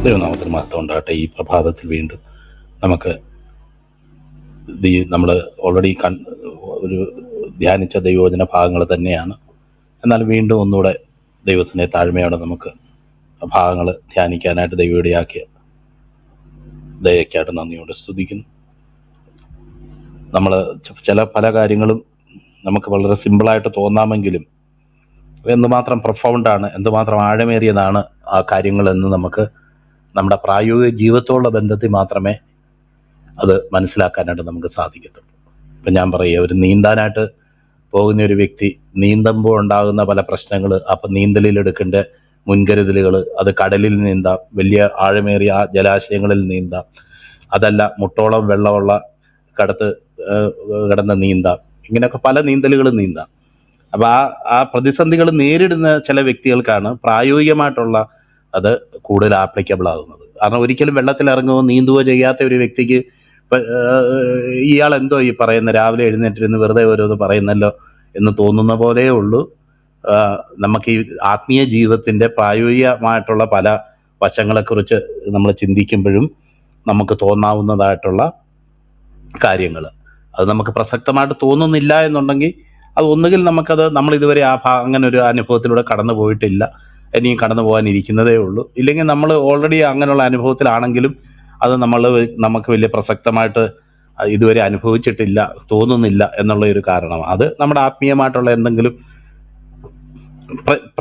ദൈവനാമത്തിന് മഹത്വം ഉണ്ടാകട്ടെ. ഈ പ്രഭാതത്തിൽ വീണ്ടും നമുക്ക് നമ്മൾ ഓൾറെഡി ഒരു ധ്യാനിച്ച ദൈവവചന ഭാഗങ്ങൾ തന്നെയാണ്. എന്നാൽ വീണ്ടും ഒന്നുകൂടെ ദൈവത്തിൻ്റെ താഴ്മയോടെ നമുക്ക് ഭാഗങ്ങൾ ധ്യാനിക്കാനായിട്ട് ദൈവയുടെയാക്കിയ ദയക്കായിട്ട് നന്ദിയോടെ സ്തുതിക്കുന്നു. നമ്മൾ പല കാര്യങ്ങളും നമുക്ക് വളരെ സിമ്പിളായിട്ട് തോന്നാമെങ്കിലും എന്തുമാത്രം പ്രൊഫൗണ്ടാണ്, എന്തുമാത്രം ആഴമേറിയതാണ് ആ കാര്യങ്ങളെന്ന് നമുക്ക് നമ്മുടെ പ്രായോഗിക ജീവിതത്തോടുള്ള ബന്ധത്തിൽ മാത്രമേ അത് മനസ്സിലാക്കാനായിട്ട് നമുക്ക് സാധിക്കത്തുള്ളൂ. ഇപ്പം ഞാൻ പറയുക, ഒരു നീന്താനായിട്ട് പോകുന്ന ഒരു വ്യക്തി നീന്തുമ്പോൾ ഉണ്ടാകുന്ന പല പ്രശ്നങ്ങൾ, അപ്പം നീന്തലിൽ എടുക്കേണ്ട മുൻകരുതലുകൾ, അത് കടലിൽ നീന്താം, വലിയ ആഴമേറിയ ജലാശയങ്ങളിൽ നീന്താം, അതല്ല മുട്ടോളം വെള്ളമുള്ള കിടന്ന് നീന്താം, ഇങ്ങനെയൊക്കെ പല നീന്തലുകളും നീന്താം. അപ്പോൾ ആ പ്രതിസന്ധികൾ നേരിടുന്ന ചില വ്യക്തികൾക്കാണ് പ്രായോഗികമായിട്ടുള്ള അത് കൂടുതൽ ആപ്ലിക്കബിൾ ആകുന്നത്. കാരണം ഒരിക്കലും വെള്ളത്തിലിറങ്ങുകയോ നീന്തുകയോ ചെയ്യാത്ത ഒരു വ്യക്തിക്ക് ഇയാൾ എന്തോ ഈ പറയുന്ന രാവിലെ എഴുന്നേറ്റിരുന്ന് വെറുതെ ഓരോന്ന് പറയുന്നല്ലോ എന്ന് തോന്നുന്ന പോലെയേ ഉള്ളൂ. നമുക്ക് ഈ ആത്മീയ ജീവിതത്തിൻ്റെ പ്രായോഗികമായിട്ടുള്ള പല വശങ്ങളെക്കുറിച്ച് നമ്മൾ ചിന്തിക്കുമ്പോഴും നമുക്ക് തോന്നാവുന്നതായിട്ടുള്ള കാര്യങ്ങൾ അത് നമുക്ക് പ്രസക്തമായിട്ട് തോന്നുന്നില്ല എന്നുണ്ടെങ്കിൽ അത് ഒന്നുകിൽ നമ്മളിതുവരെ അങ്ങനെ ഒരു അനുഭവത്തിലൂടെ കടന്നു പോയിട്ടില്ല, ഇനിയും കടന്നു പോകാനിരിക്കുന്നതേ ഉള്ളൂ. ഇല്ലെങ്കിൽ നമ്മൾ ഓൾറെഡി അങ്ങനെയുള്ള അനുഭവത്തിലാണെങ്കിലും അത് നമുക്ക് വലിയ പ്രസക്തമായിട്ട് ഇതുവരെ അനുഭവിച്ചിട്ടില്ല, തോന്നുന്നില്ല എന്നുള്ള ഒരു കാരണം. അത് നമ്മുടെ ആത്മീയമായിട്ടുള്ള എന്തെങ്കിലും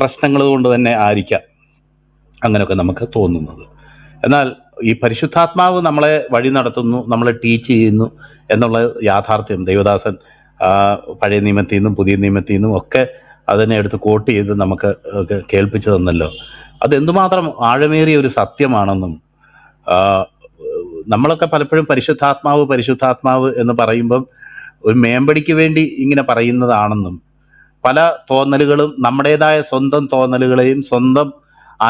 പ്രശ്നങ്ങൾ കൊണ്ട് തന്നെ ആയിരിക്കാം അങ്ങനെയൊക്കെ നമുക്ക് തോന്നുന്നത്. എന്നാൽ ഈ പരിശുദ്ധാത്മാവ് നമ്മളെ വഴി നടത്തുന്നു, നമ്മളെ ടീച്ച് ചെയ്യുന്നു എന്നുള്ള യാഥാർത്ഥ്യം ദൈവദാസൻ പഴയ നിയമത്തിൽ നിന്നും പുതിയ നിയമത്തിൽ നിന്നും ഒക്കെ അതിനെ എടുത്ത് കോട്ട് ചെയ്ത് നമുക്ക് കേൾപ്പിച്ചു തന്നല്ലോ. അതെന്തുമാത്രം ആഴമേറിയ ഒരു സത്യമാണെന്നും നമ്മളൊക്കെ പലപ്പോഴും പരിശുദ്ധാത്മാവ് എന്ന് പറയുമ്പം ഒരു മേമ്പടിക്ക് വേണ്ടി ഇങ്ങനെ പറയുന്നതാണെന്നും പല തോന്നലുകളും നമ്മുടേതായ സ്വന്തം തോന്നലുകളെയും സ്വന്തം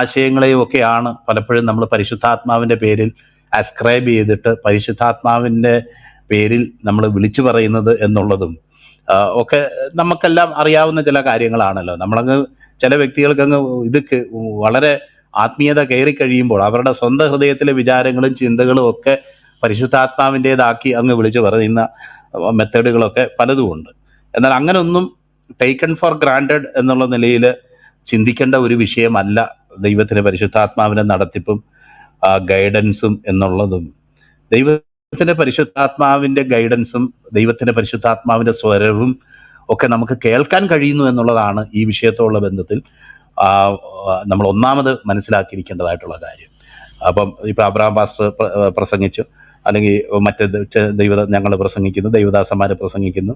ആശയങ്ങളെയും ഒക്കെയാണ് പലപ്പോഴും നമ്മൾ പരിശുദ്ധാത്മാവിൻ്റെ പേരിൽ അസ്ക്രൈബ് ചെയ്തിട്ട് പരിശുദ്ധാത്മാവിൻ്റെ പേരിൽ നമ്മൾ വിളിച്ചു പറയുന്നത് എന്നുള്ളതും ഒക്കെ നമുക്കെല്ലാം അറിയാവുന്ന ചില കാര്യങ്ങളാണല്ലോ. ചില വ്യക്തികൾക്കങ്ങ് വളരെ ആത്മീയത കയറി കഴിയുമ്പോൾ അവരുടെ സ്വന്തം ഹൃദയത്തിലെ വിചാരങ്ങളും ചിന്തകളും ഒക്കെ പരിശുദ്ധാത്മാവിൻ്റേതാക്കി അങ്ങ് വിളിച്ചു പറയുന്ന മെത്തേഡുകളൊക്കെ പലതുമുണ്ട്. എന്നാൽ അങ്ങനൊന്നും ടേക്കൺ ഫോർ ഗ്രാൻഡഡ് എന്നുള്ള നിലയിൽ ചിന്തിക്കേണ്ട ഒരു വിഷയമല്ല ദൈവത്തിൻ്റെ പരിശുദ്ധാത്മാവിൻ്റെ നടത്തിപ്പും ഗൈഡൻസും എന്നുള്ളതും. ദൈവത്തിൻ്റെ പരിശുദ്ധാത്മാവിൻ്റെ ഗൈഡൻസും ദൈവത്തിൻ്റെ പരിശുദ്ധാത്മാവിൻ്റെ സ്വരവും ഒക്കെ നമുക്ക് കേൾക്കാൻ കഴിയുന്നു എന്നുള്ളതാണ് ഈ വിഷയത്തോടുള്ള ബന്ധത്തിൽ നമ്മൾ ഒന്നാമത് മനസ്സിലാക്കിയിരിക്കേണ്ടതായിട്ടുള്ള കാര്യം. അപ്പം ഇപ്പോൾ അബ്രഹാം പാസ്റ്റർ പ്രസംഗിച്ചു, അല്ലെങ്കിൽ ഞങ്ങൾ പ്രസംഗിക്കുന്നു, ദൈവദാസന്മാർ പ്രസംഗിക്കുന്നു,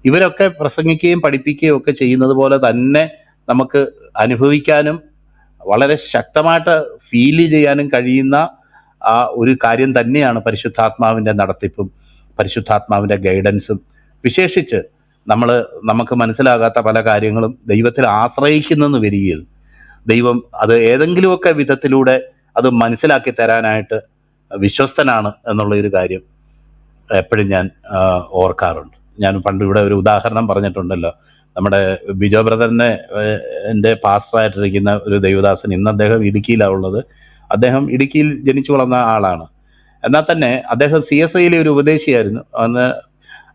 ഇവരൊക്കെ പ്രസംഗിക്കുകയും പഠിപ്പിക്കുകയും ഒക്കെ ചെയ്യുന്നത് പോലെ തന്നെ നമുക്ക് അനുഭവിക്കാനും വളരെ ശക്തമായിട്ട് ഫീൽ ചെയ്യാനും കഴിയുന്ന ഒരു കാര്യം തന്നെയാണ് പരിശുദ്ധാത്മാവിൻ്റെ നടത്തിപ്പും പരിശുദ്ധാത്മാവിൻ്റെ ഗൈഡൻസും. വിശേഷിച്ച് നമുക്ക് മനസ്സിലാകാത്ത പല കാര്യങ്ങളും ദൈവത്തിൽ ആശ്രയിക്കുന്നെന്ന് വരികയിൽ ദൈവം അത് ഏതെങ്കിലുമൊക്കെ വിധത്തിലൂടെ അത് മനസ്സിലാക്കി തരാനായിട്ട് വിശ്വസ്തനാണ് എന്നുള്ളൊരു കാര്യം എപ്പോഴും ഞാൻ ഓർക്കാറുണ്ട്. ഞാൻ പണ്ട് ഇവിടെ ഒരു ഉദാഹരണം പറഞ്ഞിട്ടുണ്ടല്ലോ. നമ്മുടെ ബിജോ ബ്രദറിനെ എൻ്റെ പാസ്റ്ററായിട്ടിരിക്കുന്ന ഒരു ദൈവദാസൻ, ഇന്ന് അദ്ദേഹം ഇടുക്കിയിലാണ് ഉള്ളത്. അദ്ദേഹം ഇടുക്കിയിൽ ജനിച്ചു വളർന്ന ആളാണ്. എന്നാൽ തന്നെ അദ്ദേഹം CSIയിലെ ഒരു ഉപദേശിയായിരുന്നു.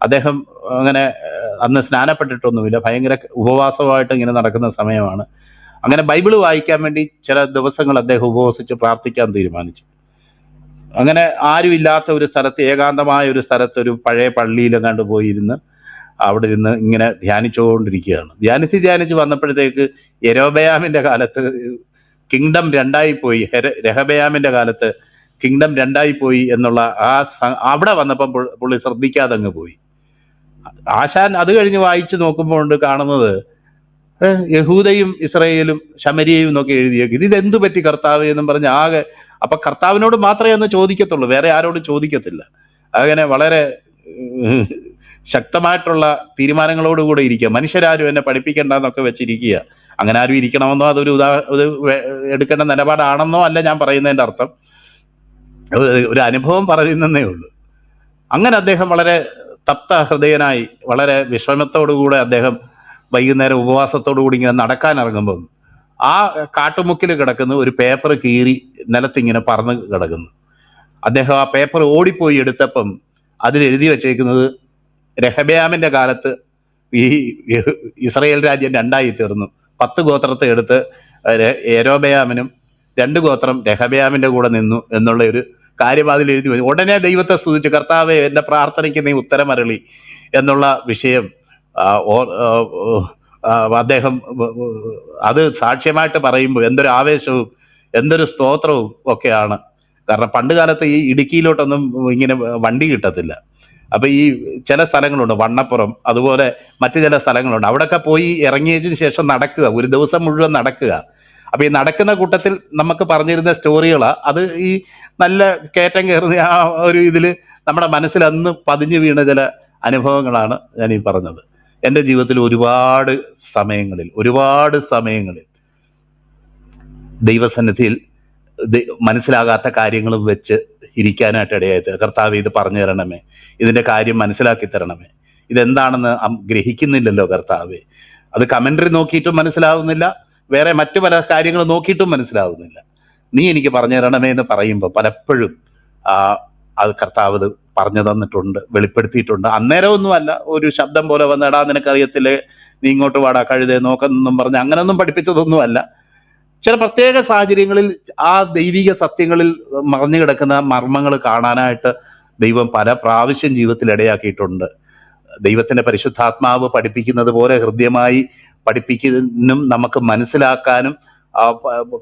അദ്ദേഹം അന്ന് സ്നാനപ്പെട്ടിട്ടൊന്നുമില്ല, ഭയങ്കര ഉപവാസമായിട്ട് ഇങ്ങനെ നടക്കുന്ന സമയമാണ്. അങ്ങനെ ബൈബിള് വായിക്കാൻ വേണ്ടി ചില ദിവസങ്ങൾ അദ്ദേഹം ഉപവസിച്ച് പ്രാർത്ഥിക്കാൻ തീരുമാനിച്ചു. അങ്ങനെ ആരും ഇല്ലാത്ത ഒരു സ്ഥലത്ത്, ഏകാന്തമായ ഒരു സ്ഥലത്ത്, ഒരു പഴയ പള്ളിയിലെങ്ങാണ്ട് പോയിരുന്ന് അവിടെ ഇരുന്ന് ഇങ്ങനെ ധ്യാനിച്ചുകൊണ്ടിരിക്കുകയാണ്. ധ്യാനിച്ച് വന്നപ്പോഴത്തേക്ക് യെരോബയാമിൻ്റെ കാലത്ത് കിങ്ഡം രണ്ടായിപ്പോയി, രഹബയാമിൻ്റെ കാലത്ത് കിങ്ഡം രണ്ടായിപ്പോയി എന്നുള്ള അവിടെ വന്നപ്പം പുള്ളി ശ്രദ്ധിക്കാതെ അങ്ങ് പോയി. ആശാൻ അത് കഴിഞ്ഞ് വായിച്ച് നോക്കുമ്പോൾ കാണുന്നത് യഹൂദയും ഇസ്രായേലും ശമരിയയും എന്നൊക്കെ എഴുതിയേക്കും. ഇതെന്തു പറ്റി കർത്താവ് എന്നും പറഞ്ഞ് ആകെ. അപ്പം കർത്താവിനോട് മാത്രമേ ഒന്ന് ചോദിക്കത്തുള്ളൂ, വേറെ ആരോടും ചോദിക്കത്തില്ല. അങ്ങനെ വളരെ ശക്തമായിട്ടുള്ള തീരുമാനങ്ങളോടുകൂടെ ഇരിക്കുക. മനുഷ്യരാരും എന്നെ പഠിപ്പിക്കേണ്ടെന്നൊക്കെ വെച്ചിരിക്കുക. അങ്ങനെ ആരും ഇരിക്കണമെന്നോ അതൊരു എടുക്കേണ്ട നിലപാടാണെന്നോ അല്ല ഞാൻ പറയുന്നതിൻ്റെ അർത്ഥം. ഒരു അനുഭവം പറയുന്നതേ ഉള്ളൂ. അങ്ങനെ അദ്ദേഹം വളരെ തപ്ത ഹൃദയനായി വളരെ വിഷമത്തോടുകൂടെ അദ്ദേഹം വൈകുന്നേരം ഉപവാസത്തോടു കൂടി ഇങ്ങനെ നടക്കാൻ ഇറങ്ങുമ്പം ആ കാട്ടുമുക്കിൽ കിടക്കുന്ന ഒരു പേപ്പർ കീറി നിലത്തിങ്ങനെ പറന്ന് കിടക്കുന്നു. അദ്ദേഹം ആ പേപ്പർ ഓടിപ്പോയി എടുത്തപ്പം അതിൽ എഴുതി വച്ചേക്കുന്നത് രഹബയാമിൻ്റെ കാലത്ത് ഈ ഇസ്രയേൽ രാജ്യം രണ്ടായി തീർന്നു. 10 ഗോത്രത്തെ എടുത്ത് യെരോബയാമിനും 2 ഗോത്രം രഹബയാമിൻ്റെ കൂടെ നിന്നു എന്നുള്ള ഒരു കാര്യം അതിൽ എഴുതി വെച്ചു. ഉടനെ ദൈവത്തെ സ്തുതിച്ചു, കർത്താവെ എൻ്റെ പ്രാർത്ഥനയ്ക്ക് നീ ഉത്തരമരളി എന്നുള്ള വിഷയം അദ്ദേഹം അത് സാക്ഷ്യമായിട്ട് പറയുമ്പോൾ എന്തൊരു ആവേശവും എന്തൊരു സ്തോത്രവും ഒക്കെയാണ്. കാരണം പണ്ട് കാലത്ത് ഈ ഇടുക്കിയിലോട്ടൊന്നും ഇങ്ങനെ വണ്ടി കിട്ടത്തില്ല. അപ്പം ഈ ചില സ്ഥലങ്ങളുണ്ട്, വണ്ണപ്പുറം, അതുപോലെ മറ്റു ചില സ്ഥലങ്ങളുണ്ട്, അവിടെയൊക്കെ പോയി ഇറങ്ങിയതിന് ശേഷം നടക്കുക, ഒരു ദിവസം മുഴുവൻ നടക്കുക. അപ്പം ഈ നടക്കുന്ന കൂട്ടത്തിൽ നമുക്ക് പറഞ്ഞിരുന്ന സ്റ്റോറികളാണ് അത്. ഈ നല്ല കയറ്റം കയറുന്ന ആ ഒരു ഇതിൽ നമ്മുടെ മനസ്സിൽ അന്ന് പതിഞ്ഞു വീണ ചില അനുഭവങ്ങളാണ് ഞാൻ ഈ പറഞ്ഞത്. എൻ്റെ ജീവിതത്തിൽ ഒരുപാട് സമയങ്ങളിൽ ദൈവസന്നിധിയിൽ മനസ്സിലാകാത്ത കാര്യങ്ങളും വെച്ച് ഇരിക്കാനായിട്ട് ഇടയായത്. കർത്താവ് ഇത് പറഞ്ഞു തരണമേ, ഇതിൻ്റെ കാര്യം മനസ്സിലാക്കി തരണമേ, ഇതെന്താണെന്ന് ഗ്രഹിക്കുന്നില്ലല്ലോ കർത്താവേ. അത് കമൻട്രി നോക്കിയിട്ടും മനസ്സിലാവുന്നില്ല, വേറെ മറ്റു പല കാര്യങ്ങൾ നോക്കിയിട്ടും മനസ്സിലാവുന്നില്ല. നീ എനിക്ക് പറഞ്ഞു തരണമേ എന്ന് പറയുമ്പോൾ പലപ്പോഴും അത് കർത്താവ് ഇത് പറഞ്ഞു തന്നിട്ടുണ്ട്, വെളിപ്പെടുത്തിയിട്ടുണ്ട്. അന്നേരമൊന്നുമല്ല, ഒരു ശബ്ദം പോലെ വന്ന് എടാ നിനക്കറിയത്തില്ലേ, നീ ഇങ്ങോട്ട് വാടാ കഴുതേ നോക്കെന്നും പറഞ്ഞ് അങ്ങനെയൊന്നും പഠിപ്പിച്ചതൊന്നുമല്ല. ചില പ്രത്യേക സാഹചര്യങ്ങളിൽ ആ ദൈവിക സത്യങ്ങളിൽ മറഞ്ഞു കിടക്കുന്ന മർമ്മങ്ങൾ കാണാനായിട്ട് ദൈവം പല പ്രാവശ്യം ജീവിതത്തിൽ ഇടയാക്കിയിട്ടുണ്ട്. ദൈവത്തിൻ്റെ പരിശുദ്ധാത്മാവ് പഠിപ്പിക്കുന്നത് പോലെ ഹൃദ്യമായി പഠിപ്പിക്കാനും നമുക്ക് മനസ്സിലാക്കാനും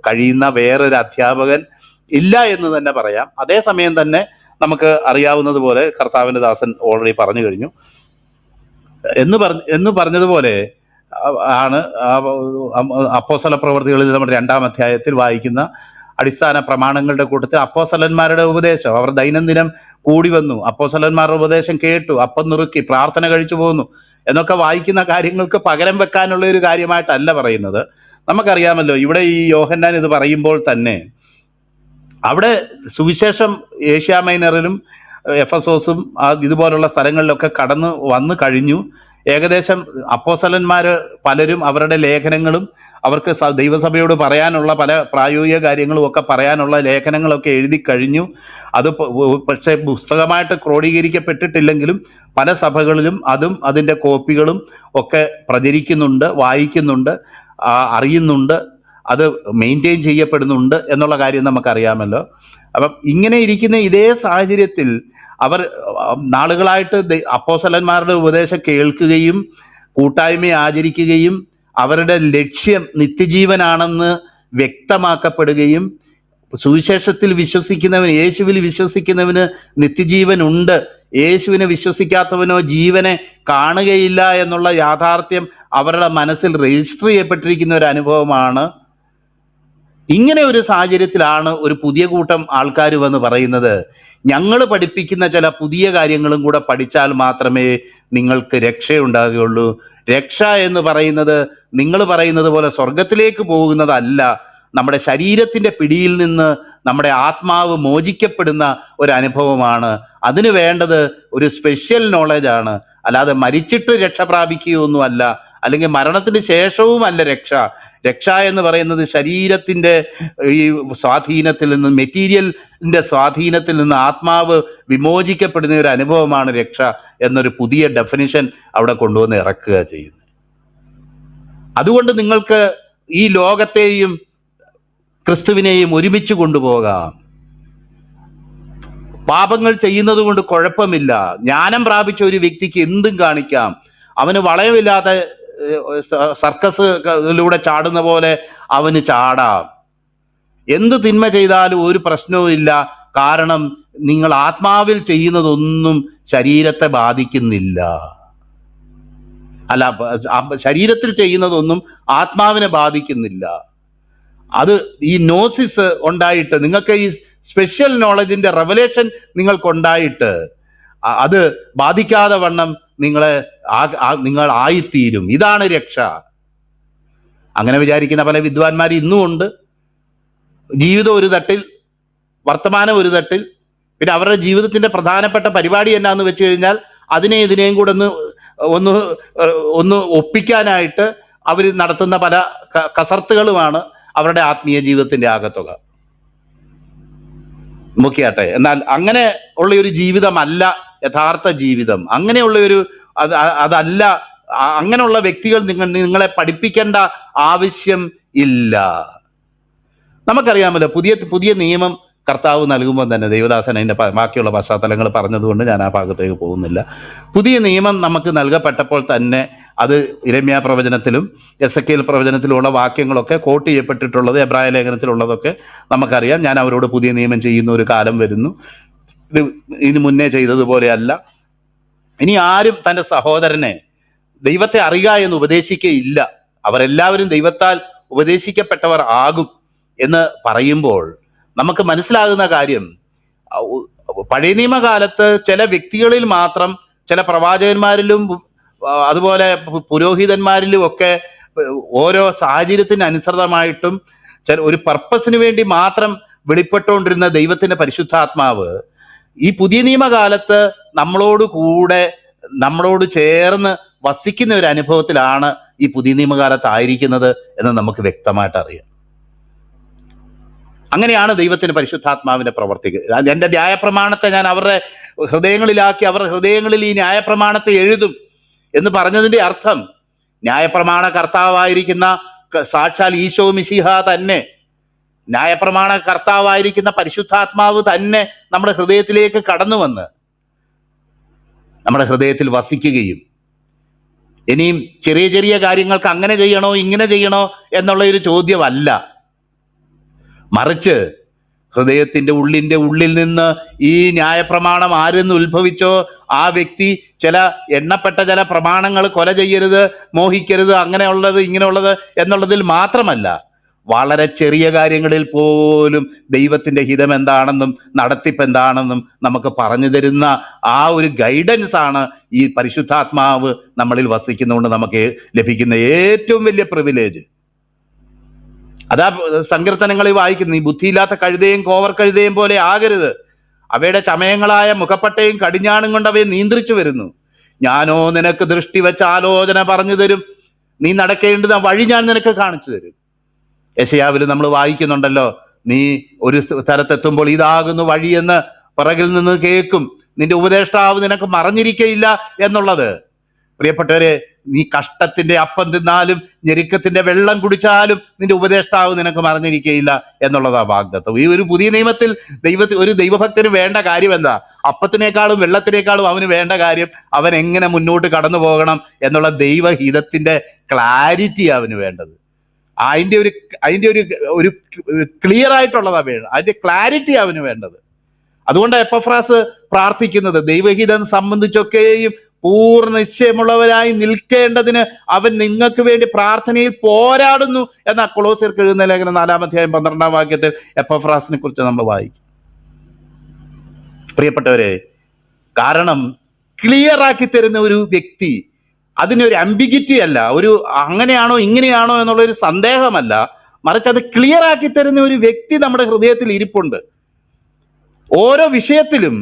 കഴിയുന്ന വേറൊരു അധ്യാപകൻ ഇല്ല എന്ന് തന്നെ പറയാം. അതേസമയം തന്നെ നമുക്ക് അറിയാവുന്നത് പോലെ കർത്താവിൻ്റെ ദാസൻ ഓൾറെഡി പറഞ്ഞു കഴിഞ്ഞു എന്ന് പറഞ്ഞതുപോലെ ആണ് അപ്പോസ്തല പ്രവൃത്തികളിൽ നമ്മൾ 2-ാം അധ്യായത്തിൽ വായിക്കുന്ന അടിസ്ഥാന പ്രമാണങ്ങളുടെ കൂട്ടത്തിൽ അപ്പോസ്തലന്മാരുടെ ഉപദേശം. അവർ ദൈനംദിനം കൂടി വന്നു, അപ്പോസ്തലന്മാരുടെ ഉപദേശം കേട്ടു, അപ്പം നുറുക്കി പ്രാർത്ഥന കഴിച്ചു പോന്നു എന്നൊക്കെ വായിക്കുന്ന കാര്യങ്ങൾക്ക് പകരം വെക്കാനുള്ള ഒരു കാര്യമായിട്ടല്ല പറയുന്നത്. നമുക്കറിയാമല്ലോ, ഇവിടെ ഈ യോഹന്നാൻ ഇത് പറയുമ്പോൾ തന്നെ അവിടെ സുവിശേഷം ഏഷ്യ മൈനറിലും എഫസോസും ഇതുപോലുള്ള സ്ഥലങ്ങളിലൊക്കെ വന്നു കഴിഞ്ഞു. ഏകദേശം അപ്പോസ്തലന്മാർ പലരും അവരുടെ ലേഖനങ്ങളും അവർക്ക് ദൈവസഭയോട് പറയാനുള്ള പല പ്രായോഗിക കാര്യങ്ങളും ഒക്കെ പറയാനുള്ള ലേഖനങ്ങളൊക്കെ എഴുതി കഴിഞ്ഞു. അത് പക്ഷേ പുസ്തകമായിട്ട് ക്രോഡീകരിക്കപ്പെട്ടിട്ടില്ലെങ്കിലും പല സഭകളിലും അതും അതിൻ്റെ കോപ്പികളും ഒക്കെ പ്രചരിക്കുന്നുണ്ട്, വായിക്കുന്നുണ്ട്, അറിയുന്നുണ്ട്, അത് മെയിൻറ്റെയിൻ ചെയ്യപ്പെടുന്നുണ്ട് എന്നുള്ള കാര്യം നമുക്കറിയാമല്ലോ. അപ്പം ഇങ്ങനെ ഇരിക്കുന്ന ഇതേ സാഹചര്യത്തിൽ അവർ നാളുകളായിട്ട് അപ്പോസ്തലന്മാരുടെ ഉപദേശം കേൾക്കുകയും കൂട്ടായ്മയെ ആചരിക്കുകയും അവരുടെ ലക്ഷ്യം നിത്യജീവനാണെന്ന് വ്യക്തമാക്കപ്പെടുകയും സുവിശേഷത്തിൽ വിശ്വസിക്കുന്നവന്, യേശുവിൽ വിശ്വസിക്കുന്നവന് നിത്യജീവൻ ഉണ്ട്, യേശുവിനെ വിശ്വസിക്കാത്തവനോ ജീവനെ കാണുകയില്ല എന്നുള്ള യാഥാർത്ഥ്യം അവരുടെ മനസ്സിൽ രജിസ്റ്റർ ചെയ്യപ്പെട്ടിരിക്കുന്ന ഒരു അനുഭവമാണ്. ഇങ്ങനെ ഒരു സാഹചര്യത്തിലാണ് ഒരു പുതിയ കൂട്ടം ആൾക്കാർ വന്ന് പറയുന്നത്, ഞങ്ങൾ പഠിപ്പിക്കുന്ന ചില പുതിയ കാര്യങ്ങളും കൂടെ പഠിച്ചാൽ മാത്രമേ നിങ്ങൾക്ക് രക്ഷയുണ്ടാകുകയുള്ളൂ. രക്ഷ എന്ന് പറയുന്നത് നിങ്ങൾ പറയുന്നത് പോലെ സ്വർഗത്തിലേക്ക് പോകുന്നതല്ല, നമ്മുടെ ശരീരത്തിൻ്റെ പിടിയിൽ നിന്ന് നമ്മുടെ ആത്മാവ് മോചിക്കപ്പെടുന്ന ഒരു അനുഭവമാണ്. അതിന് വേണ്ടത് ഒരു സ്പെഷ്യൽ നോളജാണ്, അല്ലാതെ മരിച്ചിട്ട് രക്ഷ പ്രാപിക്കുകയൊന്നുമല്ല, അല്ലെങ്കിൽ മരണത്തിന് ശേഷവുമല്ല രക്ഷ. രക്ഷ എന്ന് പറയുന്നത് ശരീരത്തിൻ്റെ ഈ സ്വാധീനത്തിൽ നിന്ന്, മെറ്റീരിയലിൻ്റെ സ്വാധീനത്തിൽ നിന്ന് ആത്മാവ് വിമോചിക്കപ്പെടുന്ന ഒരു അനുഭവമാണ് രക്ഷ എന്നൊരു പുതിയ ഡെഫിനിഷൻ അവിടെ കൊണ്ടുവന്ന് ഇറക്കുക ചെയ്യുന്നത്. അതുകൊണ്ട് നിങ്ങൾക്ക് ഈ ലോകത്തെയും ക്രിസ്തുവിനെയും ഒരുമിച്ച് കൊണ്ടുപോകാം. പാപങ്ങൾ ചെയ്യുന്നത് കൊണ്ട് കുഴപ്പമില്ല. ജ്ഞാനം പ്രാപിച്ച ഒരു വ്യക്തിക്ക് എന്തും കാണിക്കാം. അവന് വളയമില്ലാത്ത സർക്കസിലൂടെ ചാടുന്ന പോലെ അവന് ചാടാം. എന്ത് തിന്മ ചെയ്താലും ഒരു പ്രശ്നവും ഇല്ല. കാരണം നിങ്ങൾ ആത്മാവിൽ ചെയ്യുന്നതൊന്നും ശരീരത്തെ ബാധിക്കുന്നില്ല. അല്ല, ശരീരത്തിൽ ചെയ്യുന്നതൊന്നും ആത്മാവിനെ ബാധിക്കുന്നില്ല. അത് ഈ നോസിസ് ഉണ്ടായിട്ട്, നിങ്ങൾക്ക് ഈ സ്പെഷ്യൽ നോളജിൻ്റെ റെവലേഷൻ നിങ്ങൾക്കുണ്ടായിട്ട് അത് ബാധിക്കാതെ വണ്ണം നിങ്ങൾ ആയിത്തീരും. ഇതാണ് രക്ഷ. അങ്ങനെ വിചാരിക്കുന്ന പല വിദ്വാൻമാർ ഇന്നും ഉണ്ട്. ജീവിതം ഒരു തട്ടിൽ, വർത്തമാനം ഒരു തട്ടിൽ, പിന്നെ അവരുടെ ജീവിതത്തിൻ്റെ പ്രധാനപ്പെട്ട പരിപാടി എന്നാന്ന് വെച്ച് കഴിഞ്ഞാൽ ഇതിനെയും കൂടെ ഒന്ന് ഒപ്പിക്കാനായിട്ട് അവർ നടത്തുന്ന പല കസർത്തുകളുമാണ് അവരുടെ ആത്മീയ ജീവിതത്തിന്റെ ആകത്തുക. മുഖ്യാട്ടെ. എന്നാൽ അങ്ങനെ ഉള്ള ഒരു ജീവിതമല്ല യഥാർത്ഥ ജീവിതം. അങ്ങനെയുള്ള ഒരു അതല്ല. അങ്ങനെയുള്ള വ്യക്തികൾ നിങ്ങളെ പഠിപ്പിക്കേണ്ട ആവശ്യം ഇല്ല. നമുക്കറിയാമല്ലോ, പുതിയ നിയമം കർത്താവ് നൽകുമ്പോൾ തന്നെ ദൈവദാസൻ അതിൻ്റെ ബാക്കിയുള്ള പശ്ചാത്തലങ്ങൾ പറഞ്ഞതുകൊണ്ട് ഞാൻ ആ ഭാഗത്തേക്ക് പോകുന്നില്ല. പുതിയ നിയമം നമുക്ക് നൽകപ്പെട്ടപ്പോൾ തന്നെ അത് യിരെമ്യാ പ്രവചനത്തിലും എസെക്കിയേൽ പ്രവചനത്തിലുമുള്ള വാക്യങ്ങളൊക്കെ കോട്ട് ചെയ്യപ്പെട്ടിട്ടുള്ളത് എബ്രായ ലേഖനത്തിലുള്ളതൊക്കെ നമുക്കറിയാം. ഞാൻ അവരോട് പുതിയ നിയമം ചെയ്യുന്ന ഒരു കാലം വരുന്നു, ഇത് ഇതിന് മുന്നേ ചെയ്തതുപോലെയല്ല. ഇനി ആരും തൻ്റെ സഹോദരനെ ദൈവത്തെ അറിയുക എന്ന് ഉപദേശിക്കുകയില്ല, അവരെല്ലാവരും ദൈവത്താൽ ഉപദേശിക്കപ്പെട്ടവർ ആകും എന്ന് പറയുമ്പോൾ നമുക്ക് മനസ്സിലാകുന്ന കാര്യം, പഴയ നിയമകാലത്ത് ചില വ്യക്തികളിൽ മാത്രം, ചില പ്രവാചകന്മാരിലും അതുപോലെ പുരോഹിതന്മാരിലും ഒക്കെ ഓരോ സാഹചര്യത്തിന് അനുസൃതമായിട്ടും ഒരു പർപ്പസിന് വേണ്ടി മാത്രം വെളിപ്പെട്ടുകൊണ്ടിരുന്ന ദൈവത്തിൻ്റെ പരിശുദ്ധാത്മാവ് ഈ പുതിയ നിയമകാലത്ത് നമ്മളോട് ചേർന്ന് വസിക്കുന്ന ഒരു അനുഭവത്തിലാണ് ഈ പുതിയ നിയമകാലത്തായിരിക്കുന്നത് എന്ന് നമുക്ക് വ്യക്തമായിട്ട് അറിയാം. അങ്ങനെയാണ് ദൈവത്തിന് പരിശുദ്ധാത്മാവിന്റെ പ്രവർത്തിക്കുക. എൻ്റെ ന്യായപ്രമാണത്തെ ഞാൻ അവരുടെ ഹൃദയങ്ങളിലാക്കി, അവരുടെ ഹൃദയങ്ങളിൽ ഈ ന്യായപ്രമാണത്തെ എഴുതും എന്ന് പറഞ്ഞതിൻ്റെ അർത്ഥം, ന്യായപ്രമാണ കർത്താവായിരിക്കുന്ന സാക്ഷാൽ ഈശോ മിശിഹ തന്നെ, ന്യായപ്രമാണ കർത്താവായിരിക്കുന്ന പരിശുദ്ധാത്മാവ് തന്നെ നമ്മുടെ ഹൃദയത്തിലേക്ക് കടന്നു വന്ന് നമ്മുടെ ഹൃദയത്തിൽ വസിക്കുകയും ഇനിയും ചെറിയ ചെറിയ കാര്യങ്ങൾക്ക് അങ്ങനെ ചെയ്യണോ ഇങ്ങനെ ചെയ്യണോ എന്നുള്ള ഒരു ചോദ്യമല്ല, മറിച്ച് ഹൃദയത്തിൻ്റെ ഉള്ളിൽ നിന്ന് ഈ ന്യായപ്രമാണം ആരെന്ന് ഉത്ഭവിച്ചോ ആ വ്യക്തി എണ്ണപ്പെട്ട ചില പ്രമാണങ്ങൾ, കൊല ചെയ്യരുത്, മോഹിക്കരുത്, അങ്ങനെയുള്ളത് ഇങ്ങനെയുള്ളത് എന്നുള്ളതിൽ മാത്രമല്ല, വളരെ ചെറിയ കാര്യങ്ങളിൽ പോലും ദൈവത്തിൻ്റെ ഹിതം എന്താണെന്നും നടത്തിപ്പ് എന്താണെന്നും നമുക്ക് പറഞ്ഞു തരുന്ന ആ ഒരു ഗൈഡൻസ് ആണ് ഈ പരിശുദ്ധാത്മാവ് നമ്മളിൽ വസിക്കുന്നതുകൊണ്ട് നമുക്ക് ലഭിക്കുന്ന ഏറ്റവും വലിയ പ്രിവിലേജ്. അതാ സങ്കീർത്തനങ്ങളിൽ വായിക്കുന്നു, ഈ ബുദ്ധിയില്ലാത്ത കഴുതയും കോവർ കഴുതയും പോലെ ആകരുത്, അവയുടെ ചമയങ്ങളായ മുഖപ്പട്ടയും കടിഞ്ഞാണും കൊണ്ട് അവയെ നിയന്ത്രിച്ചു വരുന്നു. ഞാനോ നിനക്ക് ദൃഷ്ടി വെച്ച് ആലോചന പറഞ്ഞു തരും, നീ നടക്കേണ്ടുന്ന വഴി ഞാൻ നിനക്ക് കാണിച്ചു തരും. യെശയ്യാവിൽ നമ്മൾ വായിക്കുന്നുണ്ടല്ലോ, നീ ഒരു സ്ഥലത്തെത്തുമ്പോൾ ഇതാകുന്നു വഴിയെന്ന് പിറകിൽ നിന്ന് കേൾക്കും, നിന്റെ ഉപദേഷ്ടാവ് നിനക്ക് മറഞ്ഞിരിക്കയില്ല എന്നുള്ളത്. പ്രിയപ്പെട്ടവരെ, നീ കഷ്ടത്തിന്റെ അപ്പം തിന്നാലും ഞെരുക്കത്തിന്റെ വെള്ളം കുടിച്ചാലും നിന്റെ ഉപദേഷ്ടാവ് നിനക്ക് മറഞ്ഞിരിക്കയില്ല എന്നുള്ളതാ വാഗ്ദത്തം. ഈ ഒരു പുതിയ നിയമത്തിൽ ഒരു ദൈവഭക്തന് വേണ്ട കാര്യം എന്താ? അപ്പത്തിനേക്കാളും വെള്ളത്തിനേക്കാളും അവന് വേണ്ട കാര്യം അവൻ എങ്ങനെ മുന്നോട്ട് കടന്നു പോകണം എന്നുള്ള ദൈവഹിതത്തിന്റെ ക്ലാരിറ്റി അവന് വേണ്ടത്. അതിൻ്റെ ഒരു ക്ലിയർ ആയിട്ടുള്ളതാണ് വേണ്ടത്, അതിൻ്റെ ക്ലാരിറ്റി അവന് വേണ്ടത്. അതുകൊണ്ട് എപ്പഫ്രാസ് പ്രാർത്ഥിക്കുന്നത്, ദൈവഹിതം സംബന്ധിച്ചൊക്കെയും പൂർണ്ണ നിശ്ചയമുള്ളവരായി നിൽക്കേണ്ടതിന് അവൻ നിങ്ങൾക്ക് വേണ്ടി പ്രാർത്ഥനയിൽ പോരാടുന്നു എന്ന കൊളോസ്യർക്ക് എഴുതുന്ന ലേഖനം 4-ാം അധ്യായം 12-ാം വാക്യത്തിൽ എപ്പഫ്രാസിനെ കുറിച്ച് നമ്മൾ വായിക്കും. പ്രിയപ്പെട്ടവരെ, കാരണം ക്ലിയർ ആക്കി തരുന്ന ഒരു വ്യക്തി, അതിനൊരു അംബിഗിറ്റി അല്ല, ഒരു അങ്ങനെയാണോ ഇങ്ങനെയാണോ എന്നുള്ളൊരു സന്ദേഹമല്ല, മറിച്ച് അത് ക്ലിയർ ആക്കി തരുന്ന ഒരു വ്യക്തി നമ്മുടെ ഹൃദയത്തിൽ ഇരിപ്പുണ്ട്. ഓരോ വിഷയത്തിലും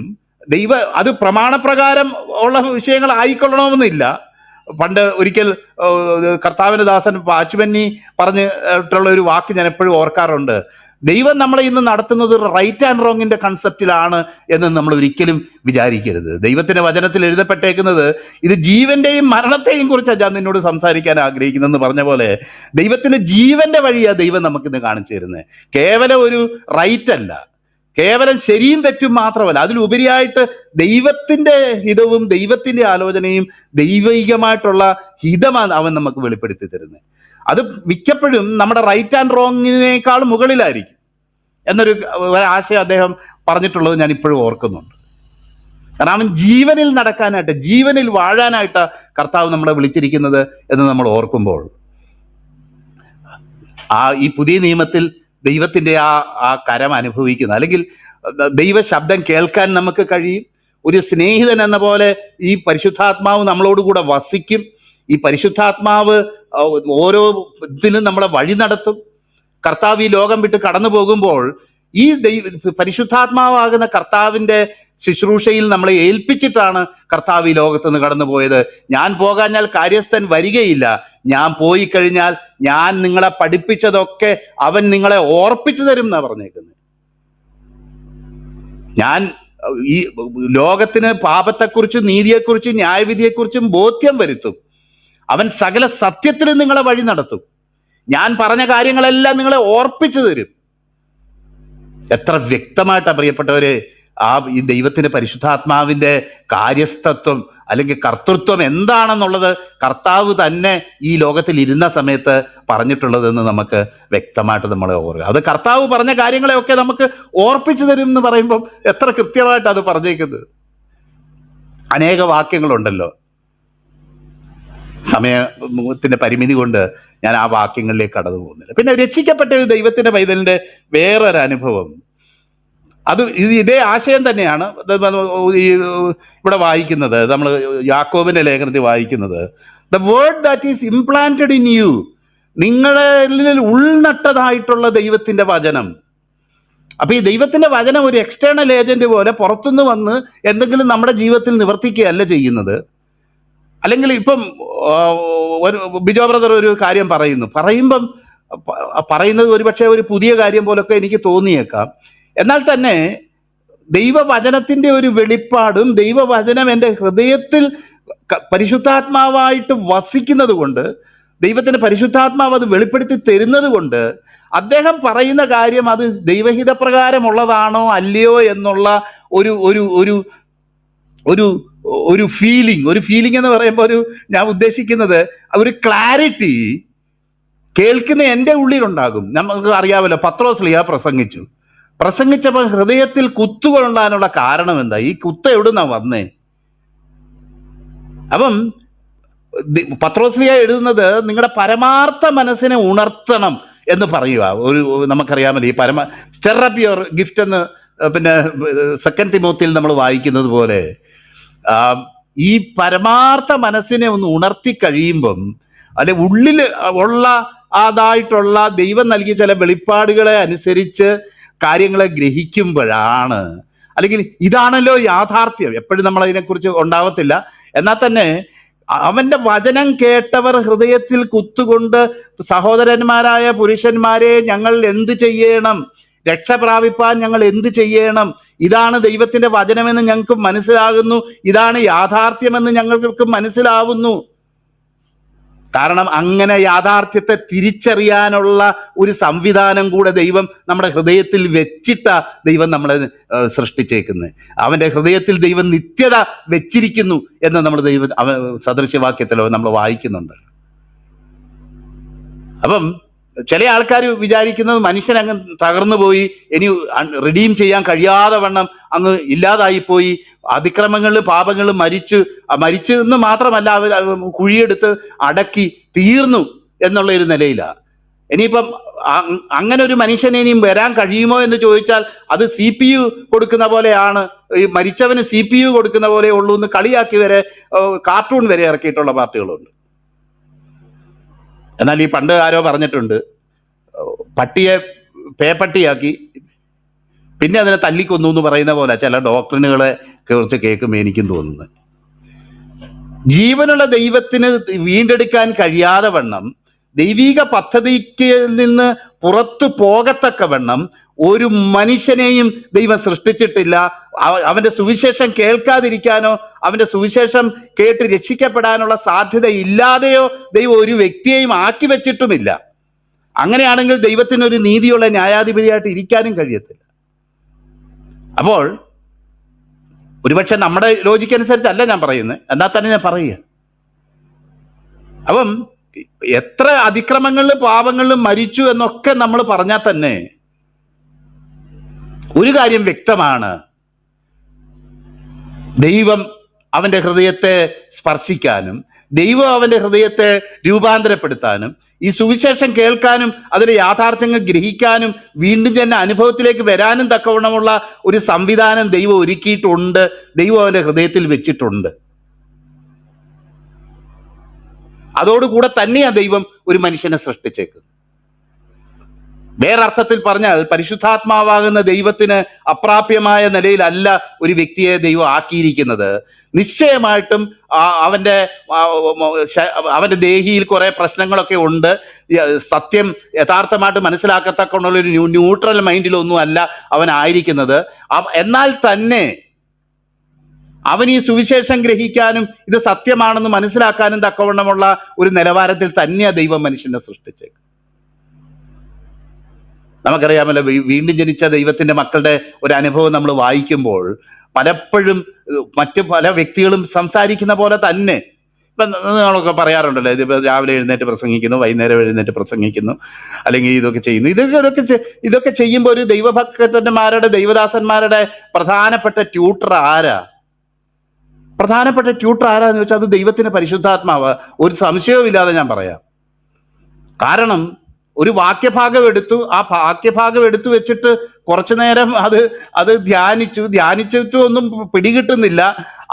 അത് പ്രമാണപ്രകാരം ഉള്ള വിഷയങ്ങൾ ആയിക്കൊള്ളണമെന്നില്ല. പണ്ട് ഒരിക്കൽ കർത്താവിൻ്റെ ദാസൻ വാച്ച്മന്നി പറഞ്ഞിട്ടുള്ള ഒരു വാക്ക് ഞാൻ എപ്പോഴും ഓർക്കാറുണ്ട്. ദൈവം നമ്മളെ ഇന്ന് നടത്തുന്നത് റൈറ്റ് ആൻഡ് റോങ്ങിന്റെ കൺസെപ്റ്റിലാണ് എന്ന് നമ്മൾ ഒരിക്കലും വിചാരിക്കരുത്. ദൈവത്തിന്റെ വചനത്തിൽ എഴുതപ്പെട്ടേക്കുന്നത് ഇത് ജീവന്റെയും മരണത്തെയും കുറിച്ചാണ് ഞാൻ നിന്നോട് സംസാരിക്കാൻ ആഗ്രഹിക്കുന്നതെന്ന് പറഞ്ഞ പോലെ, ദൈവത്തിന്റെ ജീവന്റെ വഴിയാണ് ദൈവം നമുക്കിന്ന് കാണിച്ചു തരുന്നത്. കേവലം ഒരു റൈറ്റ് അല്ല, കേവലം ശരിയും തെറ്റും മാത്രമല്ല, അതിലുപരിയായിട്ട് ദൈവത്തിന്റെ ഹിതവും ദൈവത്തിന്റെ ആലോചനയും ദൈവികമായിട്ടുള്ള ഹിതമാണ് അവൻ നമുക്ക് വെളിപ്പെടുത്തി തരുന്നത്. അത് മിക്കപ്പോഴും നമ്മുടെ റൈറ്റ് ആൻഡ് റോങ്ങിനേക്കാൾ മുകളിലായിരിക്കും എന്നൊരു ആശയം അദ്ദേഹം പറഞ്ഞിട്ടുള്ളത് ഞാൻ ഇപ്പോഴും ഓർക്കുന്നുണ്ട്. കാരണം അവൻ ജീവനിൽ നടക്കാനായിട്ട്, ജീവനിൽ വാഴാനായിട്ട് കർത്താവ് നമ്മളെ വിളിച്ചിരിക്കുന്നത് എന്ന് നമ്മൾ ഓർക്കുമ്പോൾ, ഈ പുതിയ നിയമത്തിൽ ദൈവത്തിൻ്റെ ആ കരം അനുഭവിക്കുന്ന, അല്ലെങ്കിൽ ദൈവ ശബ്ദം കേൾക്കാൻ നമുക്ക് കഴിയും. ഒരു സ്നേഹിതൻ എന്ന പോലെ ഈ പരിശുദ്ധാത്മാവ് നമ്മളോടുകൂടെ വസിക്കും. ഈ പരിശുദ്ധാത്മാവ് ഓരോ ഇതിലും നമ്മളെ വഴി നടത്തും. കർത്താവ് ഈ ലോകം വിട്ട് കടന്നു പോകുമ്പോൾ ഈ പരിശുദ്ധാത്മാവാകുന്ന കർത്താവിൻ്റെ ശുശ്രൂഷയിൽ നമ്മളെ ഏൽപ്പിച്ചിട്ടാണ് കർത്താവ് ഈ ലോകത്ത് നിന്ന് കടന്നുപോയത്. ഞാൻ പോകാഞ്ഞാൽ കാര്യസ്ഥൻ വരികയില്ല, ഞാൻ പോയി കഴിഞ്ഞാൽ ഞാൻ നിങ്ങളെ പഠിപ്പിച്ചതൊക്കെ അവൻ നിങ്ങളെ ഓർപ്പിച്ചു തരും എന്നാ പറഞ്ഞേക്കുന്നത്. ഞാൻ ഈ ലോകത്തിന് പാപത്തെക്കുറിച്ചും നീതിയെക്കുറിച്ചും ന്യായവിധിയെക്കുറിച്ചും ബോധ്യം വരുത്തും. അവൻ സകല സത്യത്തിലും നിങ്ങളെ വഴി നടത്തും. ഞാൻ പറഞ്ഞ കാര്യങ്ങളെല്ലാം നിങ്ങളെ ഓർപ്പിച്ചു തരും. എത്ര വ്യക്തമായിട്ടാണ് പ്രിയപ്പെട്ടവരെ ഈ ദൈവത്തിന്റെ പരിശുദ്ധാത്മാവിന്റെ കാര്യസ്ഥത്വം അല്ലെങ്കിൽ കർത്തൃത്വം എന്താണെന്നുള്ളത് കർത്താവ് തന്നെ ഈ ലോകത്തിൽ ഇരുന്ന സമയത്ത് പറഞ്ഞിട്ടുള്ളതെന്ന് നമുക്ക് വ്യക്തമായിട്ട് നമ്മളെ ഓർക്കുക. അത് കർത്താവ് പറഞ്ഞ കാര്യങ്ങളെയൊക്കെ നമുക്ക് ഓർപ്പിച്ചു തരും എന്ന് പറയുമ്പം എത്ര കൃത്യമായിട്ട് അത് പറഞ്ഞേക്കുന്നത്. അനേക വാക്യങ്ങളുണ്ടല്ലോ. സമയത്തിന്റെ പരിമിതി കൊണ്ട് ഞാൻ ആ വാക്യങ്ങളിലേക്ക് കടന്നു പോകുന്നില്ല. പിന്നെ രക്ഷിക്കപ്പെട്ട ഒരു ദൈവത്തിന്റെ പൈതലിന്റെ വേറൊരു അനുഭവം, അത് ഇതേ ആശയം തന്നെയാണ് ഇവിടെ വായിക്കുന്നത്. നമ്മൾ യാക്കോബിന്റെ ലേഖനത്തിൽ വായിക്കുന്നത്, the word that is implanted in you, നിങ്ങളിൽ ഉൾനട്ടതായിട്ടുള്ള ദൈവത്തിന്റെ വചനം. അപ്പൊ ഈ ദൈവത്തിന്റെ വചനം ഒരു എക്സ്റ്റേണൽ ഏജന്റ് പോലെ പുറത്തുനിന്ന് വന്ന് എന്തെങ്കിലും നമ്മുടെ ജീവിതത്തിൽ നിവർത്തിക്കുകയല്ല ചെയ്യുന്നത്. അല്ലെങ്കിൽ ഇപ്പം ഒരു ബിജോ ബ്രദർ ഒരു കാര്യം പറയുന്നത് ഒരുപക്ഷെ ഒരു പുതിയ കാര്യം പോലൊക്കെ എനിക്ക് തോന്നിയേക്കാം. എന്നാൽ തന്നെ ദൈവവചനത്തിന്റെ ഒരു വെളിപ്പാടും ദൈവവചനം എൻ്റെ ഹൃദയത്തിൽ പരിശുദ്ധാത്മാവായിട്ട് വസിക്കുന്നത് കൊണ്ട്, ദൈവത്തിന്റെ പരിശുദ്ധാത്മാവ് അത് വെളിപ്പെടുത്തി തരുന്നത് കൊണ്ട്, അദ്ദേഹം പറയുന്ന കാര്യം അത് ദൈവഹിതപ്രകാരമുള്ളതാണോ അല്ലയോ എന്നുള്ള ഒരു ഒരു ഒരു ഒരു ഒരു ഫീലിംഗ് എന്ന് പറയുമ്പോൾ ഞാൻ ഉദ്ദേശിക്കുന്നത് ഒരു ക്ലാരിറ്റി കേൾക്കുന്ന എൻ്റെ ഉള്ളിലുണ്ടാകും. നമുക്ക് അറിയാമല്ലോ, പത്രോസ്ലീഹ പ്രസംഗിച്ചപ്പോൾ ഹൃദയത്തിൽ കുത്തുകൊള്ളാനുള്ള കാരണം എന്താ? ഈ കുത്ത് എവിടുന്നാ വന്നേ? അപ്പം പത്രോസ്ലീഹ എഴുതുന്നത് നിങ്ങളുടെ പരമാർത്ഥ മനസ്സിനെ ഉണർത്തണം എന്ന് പറയുക. നമുക്കറിയാമല്ലോ ഈ സ്റ്റെർ അപ്പ് യുവർ ഗിഫ്റ്റ് എന്ന് പിന്നെ 2 തിമോത്തിയിൽ നമ്മൾ വായിക്കുന്നത് പോലെ ഈ പരമാർത്ഥ മനസ്സിനെ ഒന്ന് ഉണർത്തി കഴിയുമ്പം, അല്ലെ ഉള്ളിൽ ഉള്ള അതായിട്ടുള്ള ദൈവം നൽകിയ ചില വെളിപ്പാടുകളെ അനുസരിച്ച് കാര്യങ്ങളെ ഗ്രഹിക്കുമ്പോഴാണ്, അല്ലെങ്കിൽ ഇതാണല്ലോ യാഥാർത്ഥ്യം. എപ്പോഴും നമ്മൾ അതിനെക്കുറിച്ച് ഉണ്ടാവത്തില്ല. എന്നാൽ തന്നെ അവന്റെ വചനം കേട്ടവർ ഹൃദയത്തിൽ കുത്തുകൊണ്ട്, സഹോദരന്മാരായ പുരുഷന്മാരെ, ഞങ്ങൾ എന്ത് ചെയ്യണം, രക്ഷ പ്രാപിപ്പാൻ ഞങ്ങൾ എന്ത് ചെയ്യണം, ഇതാണ് ദൈവത്തിന്റെ വചനമെന്ന് ഞങ്ങൾക്ക് മനസ്സിലാകുന്നു, ഇതാണ് യാഥാർത്ഥ്യമെന്ന് ഞങ്ങൾക്ക് മനസ്സിലാവുന്നു. കാരണം അങ്ങനെ യാഥാർത്ഥ്യത്തെ തിരിച്ചറിയാനുള്ള ഒരു സംവിധാനം കൂടെ ദൈവം നമ്മുടെ ഹൃദയത്തിൽ വെച്ചിട്ട ദൈവം നമ്മളെ സൃഷ്ടിച്ചേക്കുന്നത്. അവന്റെ ഹൃദയത്തിൽ ദൈവം നിത്യത വെച്ചിരിക്കുന്നു എന്ന് നമ്മൾ സദൃശ്യവാക്യത്തിലോ നമ്മൾ വായിക്കുന്നുണ്ട്. അപ്പം ചില ആൾക്കാർ വിചാരിക്കുന്നത് മനുഷ്യൻ അങ്ങ് തകർന്നു പോയി, ഇനി റിഡീം ചെയ്യാൻ കഴിയാതെ വണ്ണം അങ്ങ് ഇല്ലാതായിപ്പോയി, അതിക്രമങ്ങളിൽ പാപങ്ങളിൽ മരിച്ചു എന്ന് മാത്രമല്ല, അവർ കുഴിയെടുത്ത് അടക്കി തീർന്നു എന്നുള്ള ഒരു നിലയിലാണ്. ഇനിയിപ്പം അങ്ങനെ ഒരു മനുഷ്യനെ ഇനിയും വരാൻ കഴിയുമോ എന്ന് ചോദിച്ചാൽ അത് CPU കൊടുക്കുന്ന പോലെയാണ്, ഈ മരിച്ചവന് CPU കൊടുക്കുന്ന പോലെ ഉള്ളൂ എന്ന് കളിയാക്കി വരെ കാർട്ടൂൺ വരെ ഇറക്കിയിട്ടുള്ള പാർട്ടികളുണ്ട്. എന്നാൽ ഈ പണ്ട് ആരോ പറഞ്ഞിട്ടുണ്ട്, പട്ടിയെ പേപ്പട്ടിയാക്കി പിന്നെ അതിനെ തല്ലിക്കൊന്നു എന്ന് പറയുന്ന പോലെ ചില ഡോക്ടറിനുകളെ കുറിച്ച് കേൾക്കുമ്പോൾ എനിക്കും തോന്നുന്നത്. ജീവനുള്ള ദൈവത്തിന് വീണ്ടെടുക്കാൻ കഴിയാതെ വണ്ണം, ദൈവിക പദ്ധതിക്ക് നിന്ന് പുറത്തു പോകത്തക്ക വണ്ണം ഒരു മനുഷ്യനെയും ദൈവം സൃഷ്ടിച്ചിട്ടില്ല. അവന്റെ സുവിശേഷം കേൾക്കാതിരിക്കാനോ അവന്റെ സുവിശേഷം കേട്ട് രക്ഷിക്കപ്പെടാനുള്ള സാധ്യത ഇല്ലാതെയോ ദൈവം ഒരു വ്യക്തിയെയും ആക്കി വെച്ചിട്ടുമില്ല. അങ്ങനെയാണെങ്കിൽ ദൈവത്തിനൊരു നീതിയുള്ള ന്യായാധിപതിയായിട്ട് ഇരിക്കാനും കഴിയത്തില്ല. അപ്പോൾ ഒരുപക്ഷെ നമ്മുടെ ലോജിക്കനുസരിച്ചല്ല ഞാൻ പറയുന്നത്, എന്നാൽ തന്നെ ഞാൻ പറയുക. അപ്പം എത്ര അതിക്രമങ്ങളിലും പാപങ്ങളിലും മരിച്ചു എന്നൊക്കെ നമ്മൾ പറഞ്ഞാൽ തന്നെ ഒരു കാര്യം വ്യക്തമാണ്, ദൈവം അവന്റെ ഹൃദയത്തെ സ്പർശിക്കാനും ദൈവം അവന്റെ ഹൃദയത്തെ രൂപാന്തരപ്പെടുത്താനും ഈ സുവിശേഷം കേൾക്കാനും അതിന്റെ യാഥാർത്ഥ്യങ്ങൾ ഗ്രഹിക്കാനും വീണ്ടും തന്നെ അനുഭവത്തിലേക്ക് വരാനും തക്കവണ്ണമുള്ള ഒരു സംവിധാനം ദൈവം ഒരുക്കിയിട്ടുണ്ട്, ദൈവം അവന്റെ ഹൃദയത്തിൽ വെച്ചിട്ടുണ്ട്. അതോടുകൂടെ തന്നെയാണ് ദൈവം ഒരു മനുഷ്യനെ സൃഷ്ടിച്ചേക്കുന്നത്. വേറർത്ഥത്തിൽ പറഞ്ഞാൽ പരിശുദ്ധാത്മാവാകുന്ന ദൈവത്തിന് അപ്രാപ്യമായ നിലയിലല്ല ഒരു വ്യക്തിയെ ദൈവം ആക്കിയിരിക്കുന്നത്. നിശ്ചയമായിട്ടും അവൻ്റെ അവൻ്റെ ദേഹിയിൽ കുറെ പ്രശ്നങ്ങളൊക്കെ ഉണ്ട്. സത്യം യഥാർത്ഥമായിട്ട് മനസ്സിലാക്കത്തക്കൊണ്ടുള്ളൊരു ന്യൂട്രൽ മൈൻഡിലൊന്നും അല്ല അവനായിരിക്കുന്നത്. എന്നാൽ തന്നെ അവൻ ഈ സുവിശേഷം ഗ്രഹിക്കാനും ഇത് സത്യമാണെന്ന് മനസ്സിലാക്കാനും തക്കവണ്ണമുള്ള ഒരു നിലവാരത്തിൽ തന്നെയാണ് ദൈവം മനുഷ്യനെ സൃഷ്ടിച്ചേക്കുന്നത്. നമുക്കറിയാമല്ലോ, വീണ്ടും ജനിച്ച ദൈവത്തിന്റെ മക്കളുടെ ഒരു അനുഭവം നമ്മൾ വായിക്കുമ്പോൾ പലപ്പോഴും മറ്റു പല വ്യക്തികളും സംസാരിക്കുന്ന പോലെ തന്നെ ഇപ്പം നമ്മളൊക്കെ പറയാറുണ്ടല്ലോ, ഇതിപ്പോൾ രാവിലെ എഴുന്നേറ്റ് പ്രസംഗിക്കുന്നു, വൈകുന്നേരം എഴുന്നേറ്റ് പ്രസംഗിക്കുന്നു, അല്ലെങ്കിൽ ഇതൊക്കെ ചെയ്യുന്നു. ഇതൊക്കെ ചെയ്യുമ്പോൾ ഒരു ദൈവഭക്തന്മാരുടെ ദൈവദാസന്മാരുടെ പ്രധാനപ്പെട്ട ട്യൂട്ടർ ആരാന്ന് വെച്ചാൽ അത് ദൈവത്തിന്റെ പരിശുദ്ധാത്മാവ്. ഒരു സംശയവും ഇല്ലാതെ ഞാൻ പറയാം. കാരണം ഒരു വാക്യഭാഗം എടുത്തു, ആ വാക്യഭാഗം എടുത്തു വെച്ചിട്ട് കുറച്ചു നേരം അത് ധ്യാനിച്ചിട്ട് ഒന്നും പിടികിട്ടുന്നില്ല.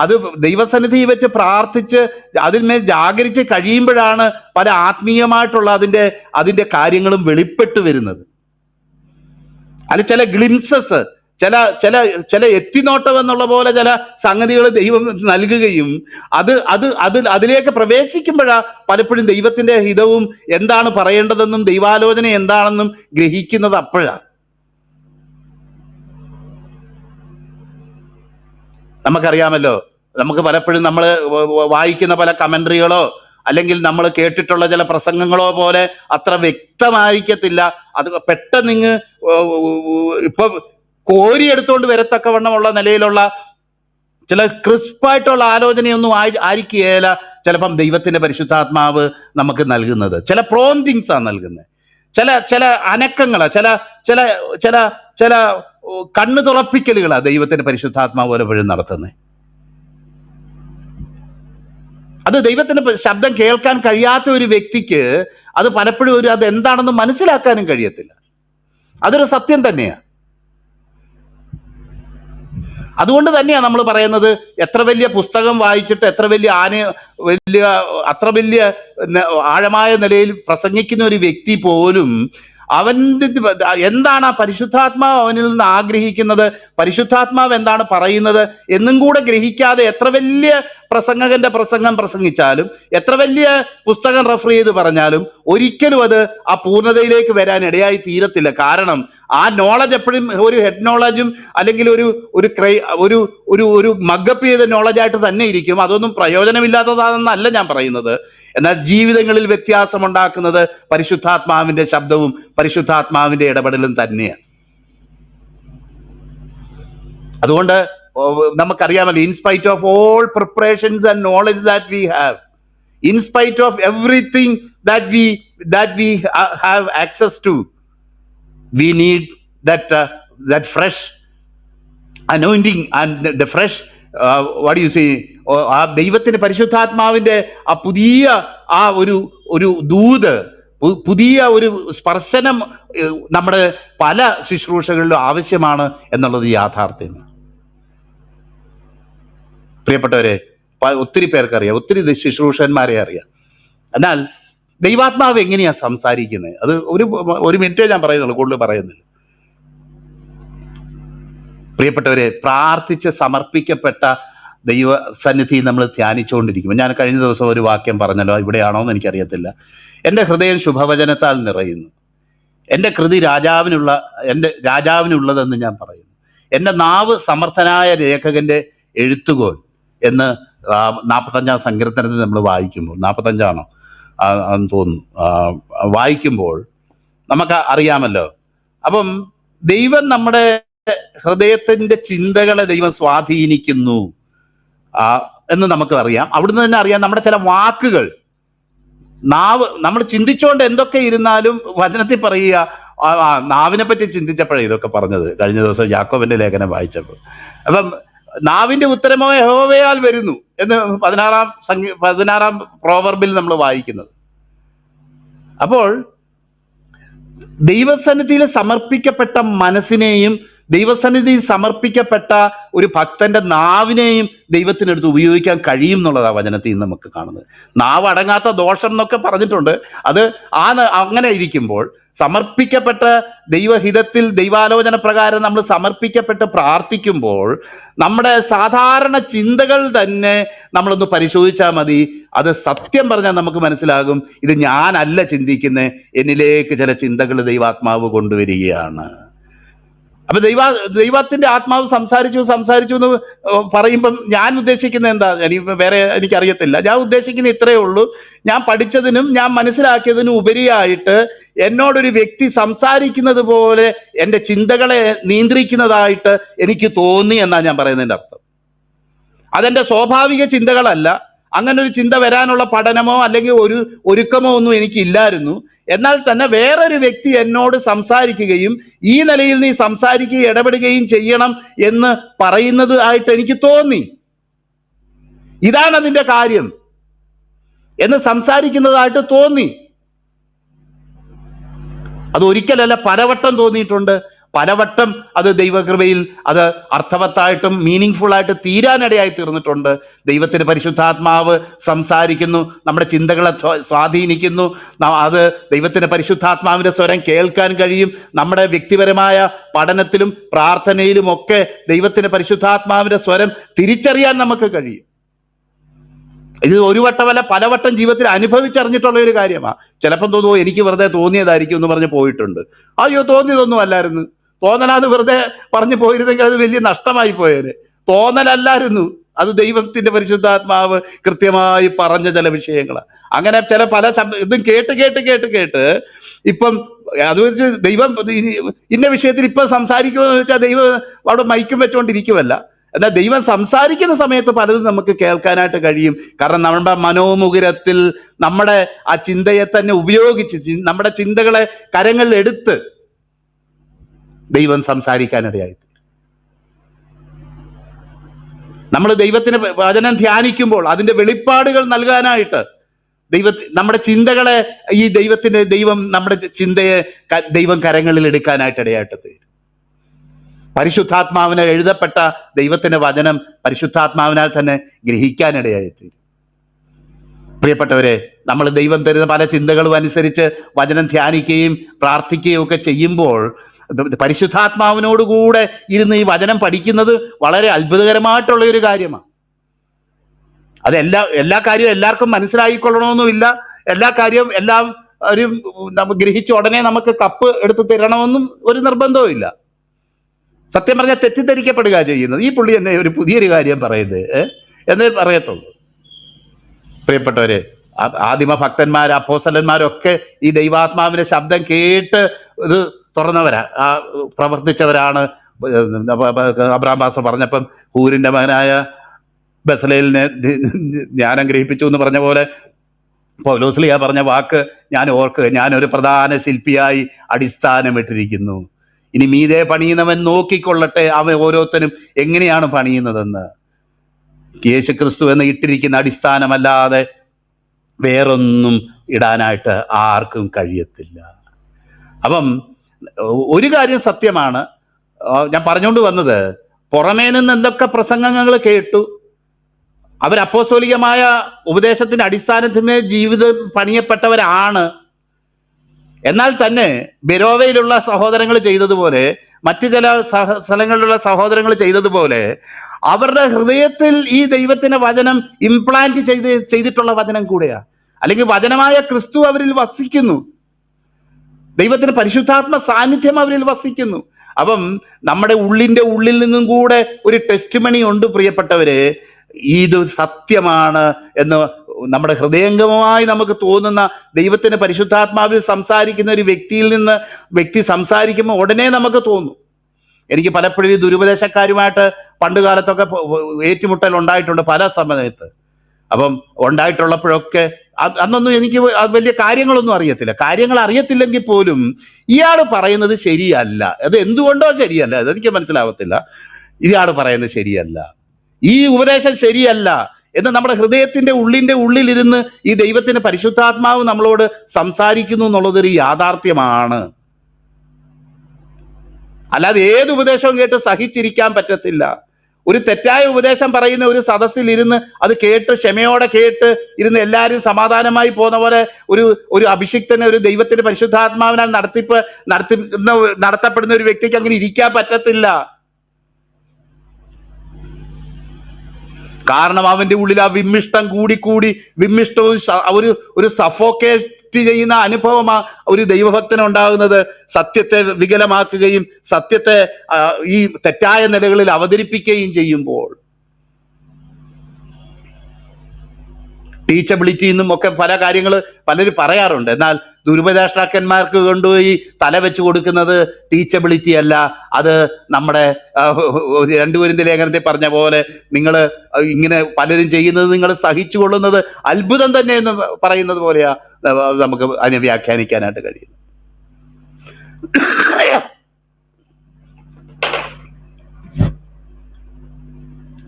അത് ദൈവസന്നിധി വെച്ച് പ്രാർത്ഥിച്ച് അതിന്മേൽ ജാഗരിച്ച് കഴിയുമ്പോഴാണ് പല ആത്മീയമായിട്ടുള്ള അതിൻ്റെ കാര്യങ്ങളും വെളിപ്പെട്ടു വരുന്നത്. അല്ല, ചില ഗ്ലിംസസ്, ചില എത്തിനോട്ടം എന്നുള്ള പോലെ ചില സംഗതികൾ ദൈവം നൽകുകയും അതിലേക്ക് പ്രവേശിക്കുമ്പോഴാ പലപ്പോഴും ദൈവത്തിന്റെ ഹിതവും എന്താണ് പറയേണ്ടതെന്നും ദൈവാലോചന എന്താണെന്നും ഗ്രഹിക്കുന്നത് അപ്പോഴാണ്. നമുക്കറിയാമല്ലോ, നമുക്ക് പലപ്പോഴും നമ്മൾ വായിക്കുന്ന പല കമന്ററികളോ അല്ലെങ്കിൽ നമ്മൾ കേട്ടിട്ടുള്ള ചില പ്രസംഗങ്ങളോ പോലെ അത്ര വ്യക്തമായിരിക്കത്തില്ല. അത് പെട്ടെന്ന് ഇപ്പൊ കോരി എടുത്തുകൊണ്ട് വരത്തക്കവണ്ണമുള്ള നിലയിലുള്ള ചില ക്രിസ്പായിട്ടുള്ള ആലോചനയൊന്നും ആയിരിക്കുകയില്ല ചിലപ്പം ദൈവത്തിന്റെ പരിശുദ്ധാത്മാവ് നമുക്ക് നൽകുന്നത്. ചില പ്രോംപ്റ്റിങ്സ് ആണ് നൽകുന്നത്, ചില അനക്കങ്ങളാ, ചില കണ്ണു തുറപ്പിക്കലുകളാണ് ദൈവത്തിന്റെ പരിശുദ്ധാത്മാവ് പലപ്പോഴും നടത്തുന്നത്. അത് ദൈവത്തിന്റെ ശബ്ദം കേൾക്കാൻ കഴിയാത്ത ഒരു വ്യക്തിക്ക് അത് പലപ്പോഴും അത് എന്താണെന്ന് മനസ്സിലാക്കാനും കഴിയത്തില്ല. അതൊരു സത്യം തന്നെയാണ്. അതുകൊണ്ട് തന്നെയാണ് നമ്മൾ പറയുന്നത്, എത്ര വലിയ പുസ്തകം വായിച്ചിട്ട് അത്ര വലിയ ആഴമായ നിലയിൽ പ്രസംഗിക്കുന്ന ഒരു വ്യക്തി പോലും അവൻ്റെ എന്താണ് ആ പരിശുദ്ധാത്മാവ് അവനിൽ നിന്ന് ആഗ്രഹിക്കുന്നത്, പരിശുദ്ധാത്മാവ് എന്താണ് പറയുന്നത് എന്നും കൂടെ ഗ്രഹിക്കാതെ എത്ര വലിയ പ്രസംഗകന്റെ പ്രസംഗം പ്രസംഗിച്ചാലും എത്ര വലിയ പുസ്തകം റെഫർ ചെയ്ത് പറഞ്ഞാലും ഒരിക്കലും അത് ആ പൂർണ്ണതയിലേക്ക് വരാൻ ഇടയായി തീരത്തില്ല. കാരണം ആ നോളജ് എപ്പോഴും ഒരു ഹെഡ് നോളജും അല്ലെങ്കിൽ ഒരു മഗ്ഗപ്പ് ചെയ്ത നോളജായിട്ട് തന്നെ ഇരിക്കും. അതൊന്നും പ്രയോജനമില്ലാത്തതാണെന്നല്ല ഞാൻ പറയുന്നത്. എന്നാൽ ജീവിതങ്ങളിൽ വ്യത്യാസമുണ്ടാക്കുന്നത് പരിശുദ്ധാത്മാവിന്റെ ശബ്ദവും പരിശുദ്ധാത്മാവിന്റെ ഇടപെടലും തന്നെയാണ്. അതുകൊണ്ട് നമുക്കറിയാമല്ലോ, in spite of all preparations and knowledge that we have, in spite of everything that we have access to, we need that fresh anointing and the fresh what do you say, ആ ദൈവത്തിന്റെ പരിശുദ്ധാത്മാവിന്റെ ആ പുതിയ ആ ഒരു ദൂത്, പുതിയ ഒരു സ്പർശനം നമ്മുടെ പല ശുശ്രൂഷകളിലും ആവശ്യമാണ് എന്നുള്ളത് യാഥാർത്ഥ്യമാണ്. പ്രിയപ്പെട്ടവരെ, ഒത്തിരി പേർക്കറിയാം, ഒത്തിരി ശുശ്രൂഷന്മാരെ അറിയാം. എന്നാൽ ദൈവാത്മാവ് എങ്ങനെയാ സംസാരിക്കുന്നത്? അത് ഒരു മിനിറ്റേ ഞാൻ പറയുന്നുള്ളൂ, കൂടുതൽ പറയുന്നില്ല. പ്രിയപ്പെട്ടവരെ, പ്രാർത്ഥിച്ച് സമർപ്പിക്കപ്പെട്ട ദൈവസന്നിധി നമ്മൾ ധ്യാനിച്ചുകൊണ്ടിരിക്കുമ്പോൾ, ഞാൻ കഴിഞ്ഞ ദിവസം ഒരു വാക്യം പറഞ്ഞല്ലോ, ഇവിടെയാണോ എന്ന് എനിക്കറിയത്തില്ല. എൻ്റെ ഹൃദയം ശുഭവചനത്താൽ നിറയുന്നു, എൻ്റെ കൃതി രാജാവിനുള്ളതെന്ന് ഞാൻ പറയുന്നു, എൻ്റെ നാവ് സമർത്ഥനായ ലേഖകൻ്റെ എഴുത്തുകോൽ എന്ന് 45-ാം സങ്കീർത്തനത്തിൽ നമ്മൾ വായിക്കുമ്പോൾ, 45ആണോ എന്ന് തോന്നുന്നു, വായിക്കുമ്പോൾ നമുക്ക് അറിയാമല്ലോ. അപ്പം ദൈവം നമ്മുടെ ഹൃദയത്തിൻ്റെ ചിന്തകളെ ദൈവം സ്വാധീനിക്കുന്നു എന്ന് നമുക്ക് അറിയാം. അവിടുന്ന് തന്നെ അറിയാം നമ്മുടെ ചില വാക്കുകൾ, നാവ്, നമ്മൾ ചിന്തിച്ചുകൊണ്ട് എന്തൊക്കെ ഇരുന്നാലും വചനത്തിൽ പറയുക. നാവിനെ പറ്റി ചിന്തിച്ചപ്പോഴേ ഇതൊക്കെ പറഞ്ഞത് കഴിഞ്ഞ ദിവസം യാക്കോബിന്റെ ലേഖനം വായിച്ചപ്പോൾ. അപ്പം നാവിന്റെ ഉത്തരമോ യഹോവയാൽ വരുന്നു എന്ന് 16-ാം പ്രോവർബിൽ നമ്മൾ വായിക്കുന്നത്. അപ്പോൾ ദൈവസന്നിധിയിൽ സമർപ്പിക്കപ്പെട്ട മനസ്സിനെയും ദൈവസന്നിധിയിൽ സമർപ്പിക്കപ്പെട്ട ഒരു ഭക്തന്റെ നാവിനെയും ദൈവത്തിനടുത്ത് ഉപയോഗിക്കാൻ കഴിയും എന്നുള്ളതാണ് വചനത്തിൽ നമുക്ക് കാണുന്നത്. നാവ് അടങ്ങാത്ത ദോഷം എന്നൊക്കെ പറഞ്ഞിട്ടുണ്ട്. അത് അങ്ങനെ ഇരിക്കുമ്പോൾ സമർപ്പിക്കപ്പെട്ട ദൈവഹിതത്തിൽ ദൈവാലോചന പ്രകാരം നമ്മൾ സമർപ്പിക്കപ്പെട്ട് പ്രാർത്ഥിക്കുമ്പോൾ നമ്മുടെ സാധാരണ ചിന്തകൾ തന്നെ നമ്മളൊന്ന് പരിശോധിച്ചാൽ മതി. അത് സത്യം പറഞ്ഞാൽ നമുക്ക് മനസ്സിലാകും, ഇത് ഞാനല്ല ചിന്തിക്കുന്നത്, എന്നിലേക്ക് ചില ചിന്തകൾ ദൈവാത്മാവ് കൊണ്ടുവരികയാണ്. അപ്പൊ ദൈവത്തിന്റെ ആത്മാവ് സംസാരിച്ചു എന്ന് പറയുമ്പം ഞാൻ ഉദ്ദേശിക്കുന്നത് എന്താ, വേറെ എനിക്കറിയത്തില്ല. ഞാൻ ഉദ്ദേശിക്കുന്നത് ഇത്രയേ ഉള്ളൂ, ഞാൻ പഠിച്ചതിനും ഞാൻ മനസ്സിലാക്കിയതിനും ഉപരിയായിട്ട് എന്നോടൊരു വ്യക്തി സംസാരിക്കുന്നത് പോലെ എൻ്റെ ചിന്തകളെ നിയന്ത്രിക്കുന്നതായിട്ട് എനിക്ക് തോന്നി എന്നാണ് ഞാൻ പറയുന്നതിൻ്റെ അർത്ഥം. അതെൻ്റെ സ്വാഭാവിക ചിന്തകളല്ല. അങ്ങനെ ഒരു ചിന്ത വരാനുള്ള പഠനമോ അല്ലെങ്കിൽ ഒരുക്കമോ ഒന്നും എനിക്കില്ലായിരുന്നു. എന്നാൽ തന്നെ വേറൊരു വ്യക്തി എന്നോട് സംസാരിക്കുകയും ഈ നിലയിൽ നീ സംസാരിക്കുകയും ഇടപെടുകയും ചെയ്യണം എന്ന് പറയുന്നത് ആയിട്ട് എനിക്ക് തോന്നി. ഇതാണ് അതിൻ്റെ കാര്യം എന്ന് സംസാരിക്കുന്നതായിട്ട് തോന്നി. അത് ഒരിക്കലല്ല, പലവട്ടം തോന്നിയിട്ടുണ്ട്. പലവട്ടം അത് ദൈവകൃപയിൽ അത് അർത്ഥവത്തായിട്ടും മീനിങ് ഫുൾ ആയിട്ട് തീരാനിടയായി തീർന്നിട്ടുണ്ട്. ദൈവത്തിന്റെ പരിശുദ്ധാത്മാവ് സംസാരിക്കുന്നു, നമ്മുടെ ചിന്തകളെ സ്വാധീനിക്കുന്നു. അത് ദൈവത്തിന്റെ പരിശുദ്ധാത്മാവിന്റെ സ്വരം കേൾക്കാൻ കഴിയും. നമ്മുടെ വ്യക്തിപരമായ പഠനത്തിലും പ്രാർത്ഥനയിലും ഒക്കെ ദൈവത്തിന്റെ പരിശുദ്ധാത്മാവിന്റെ സ്വരം തിരിച്ചറിയാൻ നമുക്ക് കഴിയും. ഇത് ഒരു വട്ടമല്ല, പലവട്ടം ജീവിതത്തിൽ അനുഭവിച്ചറിഞ്ഞിട്ടുള്ള ഒരു കാര്യമാണ്. ചിലപ്പം തോന്നുമോ എനിക്ക് വെറുതെ തോന്നിയതായിരിക്കും എന്ന് പറഞ്ഞ് പോയിട്ടുണ്ട്. അയ്യോ, തോന്നിയതൊന്നും അല്ലായിരുന്നു. തോന്നലാത് വെറുതെ പറഞ്ഞു പോയിരുന്നെങ്കിൽ അത് വലിയ നഷ്ടമായി പോയേനെ. തോന്നലല്ലായിരുന്നു, അത് ദൈവത്തിന്റെ പരിശുദ്ധാത്മാവ് കൃത്യമായി പറഞ്ഞ ചില വിഷയങ്ങളാണ്. അങ്ങനെ ചില പല ഇതും കേട്ട് ഇപ്പം അത് വെച്ച് ദൈവം ഇന്ന വിഷയത്തിൽ ഇപ്പം സംസാരിക്കുമെന്ന് വെച്ചാൽ ദൈവം അവിടെ മൈക്കും വെച്ചുകൊണ്ടിരിക്കുമല്ല. എന്നാൽ ദൈവം സംസാരിക്കുന്ന സമയത്ത് പലതും നമുക്ക് കേൾക്കാനായിട്ട് കഴിയും. കാരണം നമ്മുടെ മനോമുകുരത്തിൽ നമ്മുടെ ആ ചിന്തയെ തന്നെ ഉപയോഗിച്ച് നമ്മുടെ ചിന്തകളെ കരങ്ങളിൽ എടുത്ത് ദൈവം സംസാരിക്കാനിടയായി. നമ്മൾ ദൈവത്തിന് വചനം ധ്യാനിക്കുമ്പോൾ അതിൻ്റെ വെളിപ്പാടുകൾ നൽകാനായിട്ട് നമ്മുടെ ചിന്തകളെ ദൈവം നമ്മുടെ ചിന്തയെ ദൈവം കരങ്ങളിൽ എടുക്കാനായിട്ട് ഇടയായിട്ട് തീരും. പരിശുദ്ധാത്മാവിനാൽ എഴുതപ്പെട്ട ദൈവത്തിന്റെ വചനം പരിശുദ്ധാത്മാവിനാൽ തന്നെ ഗ്രഹിക്കാനിടയായി തീരും. പ്രിയപ്പെട്ടവരെ, നമ്മൾ ദൈവം തരുന്ന പല ചിന്തകളും അനുസരിച്ച് വചനം ധ്യാനിക്കുകയും പ്രാർത്ഥിക്കുകയും ഒക്കെ ചെയ്യുമ്പോൾ പരിശുദ്ധാത്മാവിനോടുകൂടെ ഇരുന്ന് ഈ വചനം പഠിക്കുന്നത് വളരെ അത്ഭുതകരമായിട്ടുള്ള ഒരു കാര്യമാണ്. അത് എല്ലാ കാര്യവും എല്ലാവർക്കും മനസ്സിലായിക്കൊള്ളണമെന്നുമില്ല. എല്ലാ കാര്യവും എല്ലാവരും ഗ്രഹിച്ച ഉടനെ നമുക്ക് കപ്പ് എടുത്ത് തരണമെന്നും ഒരു നിർബന്ധവും ഇല്ല. സത്യം പറഞ്ഞാൽ തെറ്റിദ്ധരിക്കപ്പെടുക ചെയ്യുന്നത്. ഈ പുള്ളി എന്നെ ഒരു പുതിയൊരു കാര്യം പറയുന്നത് എന്നേ പറയത്തുള്ളൂ. പ്രിയപ്പെട്ടവരെ, ആദിമ ഭക്തന്മാർ, അപ്പോസ്തലന്മാരൊക്കെ ഈ ദൈവാത്മാവിന്റെ ശബ്ദം കേട്ട് ഇത് തുറന്നവരാ, പ്രവർത്തിച്ചവരാണ്. അബ്രഹാം പാസ്റ്റർ പറഞ്ഞപ്പം ഹൂരിന്റെ മകനായ ബസലേലിനെ ജ്ഞാനം ഗ്രഹിപ്പിച്ചു എന്ന് പറഞ്ഞ പോലെ പൗലോസ്ലീഹ പറഞ്ഞ വാക്ക് ഞാൻ ഓർക്കുക, ഞാനൊരു പ്രധാന ശില്പിയായി അടിസ്ഥാനമിട്ടിരിക്കുന്നു, ഇനി മീതെ പണിയുന്നവൻ നോക്കിക്കൊള്ളട്ടെ അവൻ ഓരോരുത്തരും എങ്ങനെയാണ് പണിയുന്നതെന്ന്. യേശുക്രിസ്തു എന്ന് ഇട്ടിരിക്കുന്ന അടിസ്ഥാനമല്ലാതെ വേറൊന്നും ഇടാനായിട്ട് ആർക്കും കഴിയത്തില്ല. അപ്പം ഒരു കാര്യം സത്യമാണ്, ഞാൻ പറഞ്ഞുകൊണ്ട് വന്നത്, പുറമേ നിന്ന് എന്തൊക്കെ പ്രസംഗങ്ങൾ കേട്ടു, അവർ അപ്പോസ്തോലികമായ ഉപദേശത്തിന്റെ അടിസ്ഥാനത്തിന്മേൽ ജീവിതം പണിയപ്പെട്ടവരാണ്. എന്നാൽ തന്നെ ബെരോവയിലുള്ള സഹോദരങ്ങൾ ചെയ്തതുപോലെ, മറ്റു ചില സ്ഥലങ്ങളിലുള്ള സഹോദരങ്ങൾ ചെയ്തതുപോലെ അവരുടെ ഹൃദയത്തിൽ ഈ ദൈവത്തിന്റെ വചനം ഇംപ്ലാന്റ് ചെയ്തിട്ടുള്ള വചനം കൂടെയാണ്. അല്ലെങ്കിൽ വചനമായ ക്രിസ്തു അവരിൽ വസിക്കുന്നു, ദൈവത്തിന്റെ പരിശുദ്ധാത്മ സാന്നിധ്യം അവരിൽ വസിക്കുന്നു. അപ്പം നമ്മുടെ ഉള്ളിൽ നിന്നും കൂടെ ഒരു ടെസ്റ്റിമണി ഉണ്ട്, പ്രിയപ്പെട്ടവരെ, ഇത് സത്യമാണ് എന്ന് നമ്മുടെ ഹൃദയംഗമമായി നമുക്ക് തോന്നുന്ന ദൈവത്തിന്റെ പരിശുദ്ധാത്മാവിൽ സംസാരിക്കുന്ന ഒരു വ്യക്തി സംസാരിക്കുമ്പോൾ ഉടനെ നമുക്ക് തോന്നും. എനിക്ക് പലപ്പോഴും ഈ ദുരുപദേശക്കാരുമായിട്ട് പണ്ട് കാലത്തൊക്കെ ഏറ്റുമുട്ടൽ ഉണ്ടായിട്ടുണ്ട് പല സമയത്ത്. അപ്പം ഉണ്ടായിട്ടുള്ളപ്പോഴൊക്കെ അന്നൊന്നും എനിക്ക് വലിയ കാര്യങ്ങളൊന്നും അറിയത്തില്ല. കാര്യങ്ങൾ അറിയത്തില്ലെങ്കിൽ പോലും ഇയാൾ പറയുന്നത് ശരിയല്ല, അത് എന്തുകൊണ്ടോ ശരിയല്ല, അതെനിക്ക് മനസ്സിലാവത്തില്ല. ഇയാൾ പറയുന്നത് ശരിയല്ല, ഈ ഉപദേശം ശരിയല്ല എന്ന് നമ്മുടെ ഹൃദയത്തിന്റെ ഉള്ളിലിരുന്ന് ഈ ദൈവത്തിന്റെ പരിശുദ്ധാത്മാവ് നമ്മളോട് സംസാരിക്കുന്നു എന്നുള്ളതൊരു യാഥാർത്ഥ്യമാണ്. അല്ലാതെ ഏത് ഉപദേശവും കേട്ട് സഹിച്ചിരിക്കാൻ പറ്റത്തില്ല. ഒരു തെറ്റായ ഉപദേശം പറയുന്ന ഒരു സദസ്സിൽ ഇരുന്ന് അത് കേട്ട് ക്ഷമയോടെ കേട്ട് ഇരുന്ന് എല്ലാവരും സമാധാനമായി പോകുന്ന പോലെ ഒരു അഭിഷിക്തന്, ഒരു ദൈവത്തിന്റെ പരിശുദ്ധാത്മാവിനാൽ നടത്തപ്പെടുന്ന ഒരു വ്യക്തിക്ക് അങ്ങനെ ഇരിക്കാൻ പറ്റത്തില്ല. കാരണം അവന്റെ ഉള്ളിൽ ആ വിമ്മിഷ്ടം കൂടിക്കൂടി വിമ്മിഷ്ടവും ഒരു സഫോക്കേറ്റ് ചെയ്യുന്ന അനുഭവമാ ഒരു ദൈവഭക്തനുണ്ടാകുന്നത്. സത്യത്തെ വികലമാക്കുകയും സത്യത്തെ ഈ തെറ്റായ നിലകളിൽ അവതരിപ്പിക്കുകയും ചെയ്യുമ്പോൾ ടീച്ചബിലിറ്റി എന്നും ഒക്കെ പല കാര്യങ്ങൾ പലരും പറയാറുണ്ട്. എന്നാൽ ദുരുപദേഷ്ടാക്കന്മാർക്ക് കൊണ്ടുപോയി തല വെച്ച് കൊടുക്കുന്നത് ടീച്ചബിലിറ്റി അല്ല, അത് നമ്മുടെ 2 കൊരിന്ത്യർ ലേഖനത്തിൽ പറഞ്ഞ പോലെ നിങ്ങൾ ഇങ്ങനെ പലരും ചെയ്യുന്നത് നിങ്ങൾ സഹിച്ചു കൊള്ളുന്നത് അത്ഭുതം തന്നെ എന്ന് പറയുന്നത് പോലെയാ നമുക്ക് അതിനെ വ്യാഖ്യാനിക്കാനായിട്ട് കഴിയും.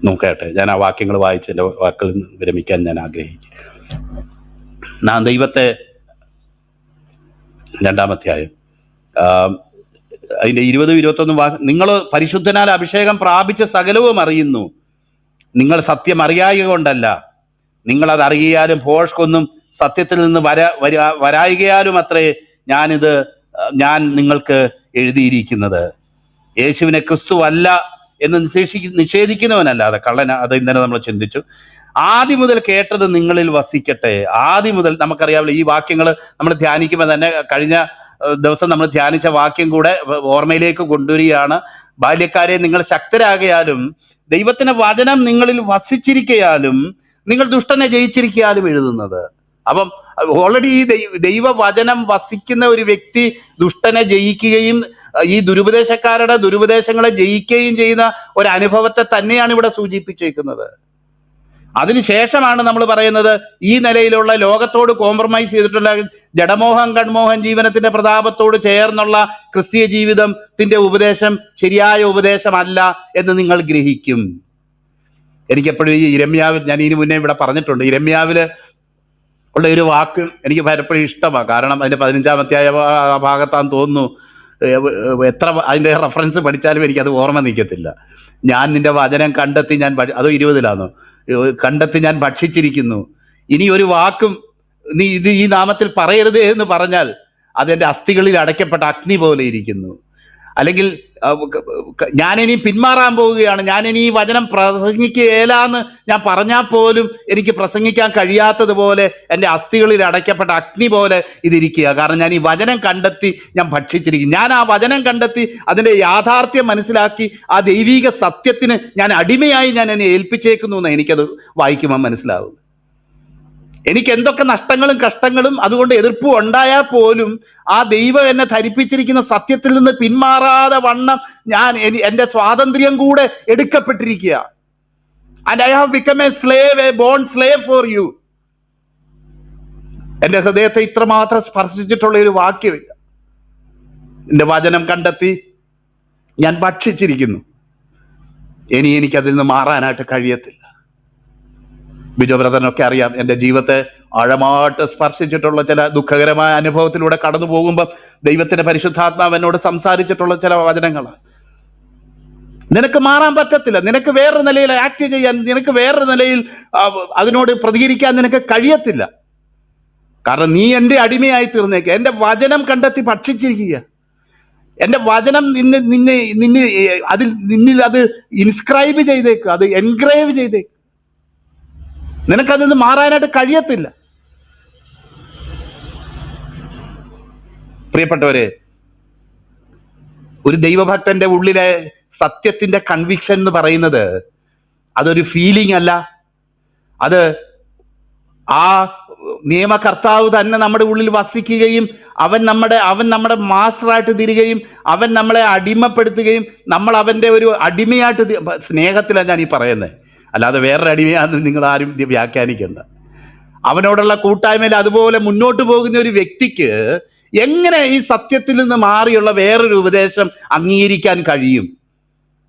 നോക്കട്ടെ, ഞാൻ ആ വാക്യങ്ങൾ വായിച്ച് എൻ്റെ വാക്കുകളിൽ വിരമിക്കാൻ ഞാൻ ആഗ്രഹിക്കും. നാം ദൈവത്തെ 2-ാം അധ്യായം അതിൻ്റെ 20-21 നിങ്ങൾ പരിശുദ്ധനാൽ അഭിഷേകം പ്രാപിച്ച സകലവും അറിയുന്നു. നിങ്ങൾ സത്യം അറിയായ കൊണ്ടല്ല, നിങ്ങളത് അറിയാലും ഭോഷ്കൊന്നും സത്യത്തിൽ നിന്ന് വരായികയാലും അത്രേ ഞാൻ നിങ്ങൾക്ക് എഴുതിയിരിക്കുന്നത്. യേശുവിനെ ക്രിസ്തു അല്ല എന്ന് നിഷേധിക്കുന്നവനല്ലാതെ കള്ളന. അത് ഇന്നലെ നമ്മൾ ചിന്തിച്ചു. ആദ്യം മുതൽ കേട്ടത് നിങ്ങളിൽ വസിക്കട്ടെ. ആദ്യം മുതൽ നമുക്കറിയാമല്ലോ, ഈ വാക്യങ്ങൾ നമ്മൾ ധ്യാനിക്കുമ്പോൾ തന്നെ കഴിഞ്ഞ ദിവസം നമ്മൾ ധ്യാനിച്ച വാക്യം കൂടെ ഓർമ്മയിലേക്ക് കൊണ്ടുവരികയാണ്. ബാല്യക്കാരെ, നിങ്ങൾ ശക്തരാകയാലും ദൈവത്തിന്റെ വചനം നിങ്ങളിൽ വസിച്ചിരിക്കയാലും നിങ്ങൾ ദുഷ്ടനെ ജയിച്ചിരിക്കയാലും എഴുതുന്നത്. അപ്പം ഓൾറെഡി ഈ ദൈവവചനം വസിക്കുന്ന ഒരു വ്യക്തി ദുഷ്ടനെ ജയിക്കുകയും ഈ ദുരുപദേശക്കാരുടെ ദുരുപദേശങ്ങളെ ജയിക്കുകയും ചെയ്യുന്ന ഒരു അനുഭവത്തെ തന്നെയാണ് ഇവിടെ സൂചിപ്പിച്ചേക്കുന്നത്. അതിനുശേഷമാണ് നമ്മൾ പറയുന്നത് ഈ നിലയിലുള്ള ലോകത്തോട് കോംപ്രമൈസ് ചെയ്തിട്ടുള്ള ജഡമോഹം കൺമോഹൻ ജീവനത്തിന്റെ പ്രതാപത്തോട് ചേർന്നുള്ള ക്രിസ്തീയ ജീവിതത്തിന്റെ ഉപദേശം ശരിയായ ഉപദേശമല്ല എന്ന് നിങ്ങൾ ഗ്രഹിക്കും. എനിക്കെപ്പോഴും ഈ ഇരമ്യാവിൽ, ഞാൻ ഇതിനു മുന്നേ ഇവിടെ പറഞ്ഞിട്ടുണ്ട്, ഇരമ്യാവില് ഉള്ള ഒരു വാക്ക് എനിക്ക് പലപ്പോഴും ഇഷ്ടമാണ്. കാരണം അതിന്റെ 15-ാം അധ്യായ ഭാഗത്താന്ന് തോന്നുന്നു, എത്ര അതിൻ്റെ റെഫറൻസ് പഠിച്ചാലും എനിക്കത് ഓർമ്മ നിൽക്കത്തില്ല. ഞാൻ നിന്റെ വചനം കണ്ടെത്തി അതോ 20-ലാണോ, കണ്ടെത്തി ഞാൻ ഭക്ഷിച്ചിരിക്കുന്നു. ഇനി ഒരു വാക്കും നീ ഈ നാമത്തിൽ പറയരുത് എന്ന് പറഞ്ഞാൽ അതെൻ്റെ അസ്ഥികളിൽ അടയ്ക്കപ്പെട്ട അഗ്നി പോലെ ഇരിക്കുന്നു. അല്ലെങ്കിൽ ഞാനിനി പിന്മാറാൻ പോവുകയാണ്, ഞാനിനി ഈ വചനം പ്രസംഗിക്കുകയില്ലാന്ന് ഞാൻ പറഞ്ഞാൽ പോലും എനിക്ക് പ്രസംഗിക്കാൻ കഴിയാത്തതുപോലെ എൻ്റെ അസ്ഥികളിൽ അടയ്ക്കപ്പെട്ട അഗ്നി പോലെ ഇതിരിക്കുക. കാരണം ഞാൻ ഈ വചനം കണ്ടെത്തി ഞാൻ ഭക്ഷിച്ചിരിക്കും. ഞാൻ ആ വചനം കണ്ടെത്തി അതിൻ്റെ യാഥാർത്ഥ്യം മനസ്സിലാക്കി ആ ദൈവിക സത്യത്തിന് ഞാൻ അടിമയായി ഞാൻ എന്നെ ഏൽപ്പിച്ചേക്കുന്നു എന്ന് എനിക്കത് വായിക്കുമ്പോൾ മനസ്സിലാവും. എനിക്ക് എന്തൊക്കെ നഷ്ടങ്ങളും കഷ്ടങ്ങളും അതുകൊണ്ട് എതിർപ്പും ഉണ്ടായാൽ പോലും ആ ദൈവം എന്നെ ധരിപ്പിച്ചിരിക്കുന്ന സത്യത്തിൽ നിന്ന് പിന്മാറാതെ വണ്ണം എൻ്റെ സ്വാതന്ത്ര്യം കൂടെ എടുക്കപ്പെട്ടിരിക്കുക. And I have become a slave, a born slave for you. എൻ്റെ ഹൃദയത്തെ ഇത്രമാത്രം സ്പർശിച്ചിട്ടുള്ള ഒരു വാക്യമില്ല. എൻ്റെ വചനം കണ്ടെത്തി ഞാൻ ഭക്ഷിച്ചിരിക്കുന്നു, ഇനി എനിക്കതിൽ നിന്ന് മാറാനായിട്ട് കഴിയത്തില്ല. ബിജോ ബ്രദറിനൊക്കെ അറിയാം, എൻ്റെ ജീവിതത്തെ ആഴമായിട്ട് സ്പർശിച്ചിട്ടുള്ള ചില ദുഃഖകരമായ അനുഭവത്തിലൂടെ കടന്നു പോകുമ്പോൾ ദൈവത്തിന്റെ പരിശുദ്ധാത്മാവ് എന്നോട് സംസാരിച്ചിട്ടുള്ള ചില വചനങ്ങളാണ്. നിനക്ക് മാറാൻ പറ്റത്തില്ല, നിനക്ക് വേറൊരു നിലയിൽ ആക്ട് ചെയ്യാൻ, നിനക്ക് വേറൊരു നിലയിൽ അതിനോട് പ്രതികരിക്കാൻ നിനക്ക് കഴിയത്തില്ല. കാരണം നീ എൻ്റെ അടിമയായി തീർന്നേക്കുക. എൻ്റെ വചനം കണ്ടെത്തി ഭക്ഷിച്ചിരിക്കുക. എൻ്റെ വചനം നിന്നിൽ അത് ഇൻസ്ക്രൈബ് ചെയ്തേക്കുക, അത് എൻഗ്രേവ് ചെയ്തേക്കുക. നിനക്കതിൽ നിന്ന് മാറാനായിട്ട് കഴിയത്തില്ല. പ്രിയപ്പെട്ടവരെ, ഒരു ദൈവഭക്തന്റെ ഉള്ളിലെ സത്യത്തിന്റെ കൺവിക്ഷൻ എന്ന് പറയുന്നത് അതൊരു ഫീലിംഗ് അല്ല. അത് ആ നിയമകർത്താവ് തന്നെ നമ്മുടെ ഉള്ളിൽ വസിക്കുകയും അവൻ നമ്മുടെ മാസ്റ്ററായിട്ട് തീരുകയും അവൻ നമ്മളെ അടിമപ്പെടുത്തുകയും നമ്മൾ അവൻ്റെ ഒരു അടിമയായിട്ട്, സ്നേഹത്തിലാണ് ഞാൻ ഈ പറയുന്നത്, അല്ലാതെ വേറൊരു അടിമയാണെന്ന് നിങ്ങൾ ആരും വ്യാഖ്യാനിക്കണ്ട. അവനോടുള്ള കൂട്ടായ്മയിൽ അതുപോലെ മുന്നോട്ട് പോകുന്ന ഒരു വ്യക്തിക്ക് എങ്ങനെ ഈ സത്യത്തിൽ നിന്ന് മാറിയുള്ള വേറൊരു ഉപദേശം അംഗീകരിക്കാൻ കഴിയും?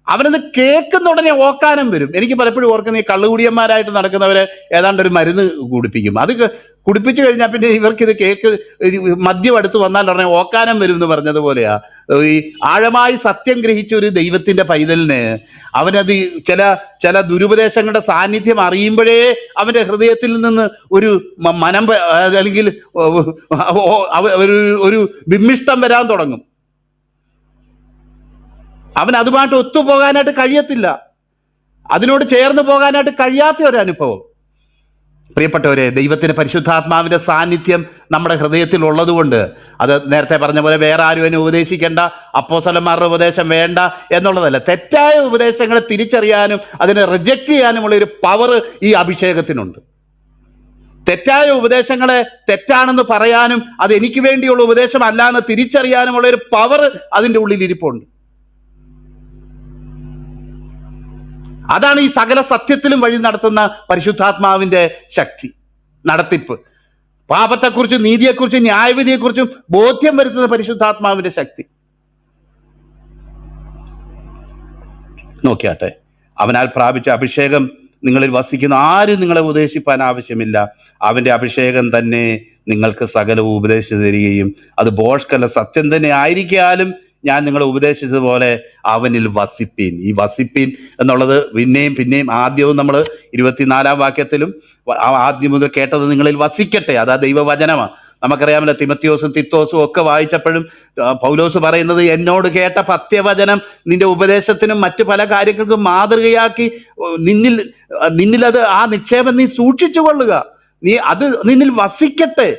അവനത് കേൾക്കുന്ന ഉടനെ ഓക്കാനം വരും. എനിക്ക് പലപ്പോഴും ഓർക്കുന്ന ഈ കള്ളുകുടിയന്മാരായിട്ട് നടക്കുന്നവരെ ഏതാണ്ട് ഒരു മരുന്ന് കുടിപ്പിക്കും. അത് കുടിപ്പിച്ചു കഴിഞ്ഞാൽ പിന്നെ ഇവർക്കിത് മദ്യം അടുത്ത് വന്നാൽ ഉടനെ ഓക്കാനം വരും എന്ന് പറഞ്ഞതുപോലെയാ. ഈ ആഴമായി സത്യം ഗ്രഹിച്ച ഒരു ദൈവത്തിന്റെ പൈതലിന് അവനത് ചില ദുരുപദേശങ്ങളുടെ സാന്നിധ്യം അറിയുമ്പോഴേ അവന്റെ ഹൃദയത്തിൽ നിന്ന് ഒരു അല്ലെങ്കിൽ ഒരു വിമ്മിഷ്ടം വരാൻ തുടങ്ങും. അവൻ അതുമായിട്ട് ഒത്തുപോകാനായിട്ട് കഴിയത്തില്ല, അതിനോട് ചേർന്ന് പോകാനായിട്ട് കഴിയാത്ത ഒരു അനുഭവം. പ്രിയപ്പെട്ടവരെ, ദൈവത്തിന്റെ പരിശുദ്ധാത്മാവിന്റെ സാന്നിധ്യം നമ്മുടെ ഹൃദയത്തിൽ ഉള്ളതുകൊണ്ട്, അത് നേരത്തെ പറഞ്ഞ പോലെ വേറെ ആരും എന്നെ ഉപദേശിക്കേണ്ട, അപ്പോസ്തലന്മാരുടെ ഉപദേശം വേണ്ട എന്നുള്ളതല്ല. തെറ്റായ ഉപദേശങ്ങളെ തിരിച്ചറിയാനും അതിനെ റിജക്റ്റ് ചെയ്യാനുമുള്ള ഒരു പവർ ഈ അഭിഷേകത്തിനുണ്ട്. തെറ്റായ ഉപദേശങ്ങളെ തെറ്റാണെന്ന് പറയാനും അത് എനിക്ക് വേണ്ടിയുള്ള ഉപദേശമല്ല എന്ന് തിരിച്ചറിയാനുമുള്ള ഒരു പവർ അതിൻ്റെ ഉള്ളിൽ ഇരിപ്പുണ്ട്. അതാണ് ഈ സകല സത്യത്തിലും വഴി നടത്തുന്ന പരിശുദ്ധാത്മാവിന്റെ ശക്തി, നടത്തിപ്പ്. പാപത്തെക്കുറിച്ചും നീതിയെക്കുറിച്ചും ന്യായവിധിയെക്കുറിച്ചും ബോധ്യം വരുത്തുന്ന പരിശുദ്ധാത്മാവിന്റെ ശക്തി. നോക്കിയാട്ടെ, അവനാൽ പ്രാപിച്ച അഭിഷേകം നിങ്ങളിൽ വസിക്കുന്ന ആരും നിങ്ങളെ ഉപദേശിപ്പാൻ ആവശ്യമില്ല. അവന്റെ അഭിഷേകം തന്നെ നിങ്ങൾക്ക് സകലവും ഉപദേശിച്ചു തരികയും അത് ഭോഷ്കല്ല സത്യം തന്നെ ആയിരിക്കാലും ഞാൻ നിങ്ങളെ ഉപദേശിച്ചതുപോലെ അവനിൽ വസിപ്പീൻ. ഈ വസിപ്പീൻ എന്നുള്ളത് പിന്നെയും ആദ്യവും നമ്മൾ 24-ാം വാക്യത്തിലും ആദ്യം മുതൽ കേട്ടത് നിങ്ങളിൽ വസിക്കട്ടെ, അതാ ദൈവവചനമാണ്. നമുക്കറിയാമല്ലോ, തിമത്തിയോസും തിത്തോസും ഒക്കെ വായിച്ചപ്പോഴും പൗലോസ് പറയുന്നത്, എന്നോട് കേട്ട പത്യവചനം നിന്റെ ഉപദേശത്തിനും മറ്റു പല കാര്യങ്ങൾക്കും മാതൃകയാക്കി നിന്നിലത് ആ നിക്ഷേപം നീ സൂക്ഷിച്ചു കൊള്ളുക, അത് നിന്നിൽ വസിക്കട്ടെ.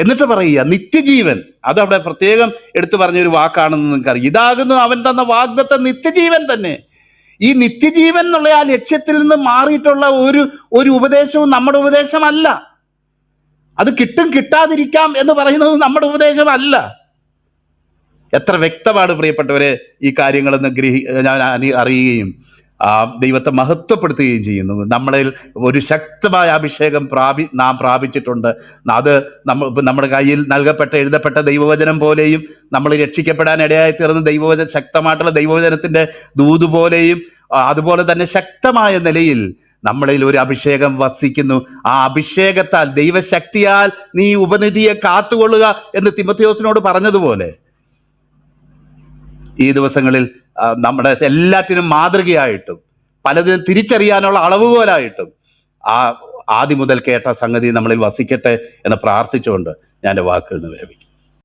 എന്നിട്ട് പറയുക നിത്യജീവൻ, അതവിടെ പ്രത്യേകം എടുത്തു പറഞ്ഞൊരു വാക്കാണെന്ന് നിങ്ങൾക്കറിയാം. ഇതാകുന്നു അവൻ തന്ന വാഗ്ദത്ത നിത്യജീവൻ തന്നെ. ഈ നിത്യജീവൻ എന്നുള്ള ആ ലക്ഷ്യത്തിൽ നിന്ന് മാറിയിട്ടുള്ള ഒരു ഉപദേശവും നമ്മുടെ ഉപദേശമല്ല. അത് കിട്ടും കിട്ടാതിരിക്കാം എന്ന് പറയുന്നത് നമ്മുടെ ഉപദേശമല്ല. എത്ര വ്യക്തമാണ് പ്രിയപ്പെട്ടവരെ ഈ കാര്യങ്ങളെന്ന് ഞാൻ അറിയുകയും ദൈവത്തെ മഹത്വപ്പെടുത്തുകയും ചെയ്യുന്നു. നമ്മളിൽ ഒരു ശക്തമായ അഭിഷേകം നാം പ്രാപിച്ചിട്ടുണ്ട്. അത് നമ്മുടെ കയ്യിൽ നൽകപ്പെട്ട എഴുതപ്പെട്ട ദൈവവചനം പോലെയും നമ്മൾ രക്ഷിക്കപ്പെടാൻ ഇടയായി തീർന്ന ശക്തമായിട്ടുള്ള ദൈവവചനത്തിന്റെ ദൂത് പോലെയും അതുപോലെ തന്നെ ശക്തമായ നിലയിൽ നമ്മളിൽ ഒരു അഭിഷേകം വസിക്കുന്നു. ആ അഭിഷേകത്താൽ ദൈവശക്തിയാൽ നീ ഉപനിധിയെ കാത്തുകൊള്ളുക എന്ന് തിമോഥെയോസിനോട് പറഞ്ഞതുപോലെ ഈ ദിവസങ്ങളിൽ നമ്മുടെ എല്ലാറ്റിനും മാതൃകയായിട്ടും പലതിനും തിരിച്ചറിയാനുള്ള അളവുകോലായിട്ടും ആ ആദ്യം മുതൽ കേട്ട സംഗതി നമ്മളിൽ വസിക്കട്ടെ എന്ന് പ്രാർത്ഥിച്ചുകൊണ്ട് ഞാൻ എൻ്റെ വാക്കുകൾ വിരമിക്കും.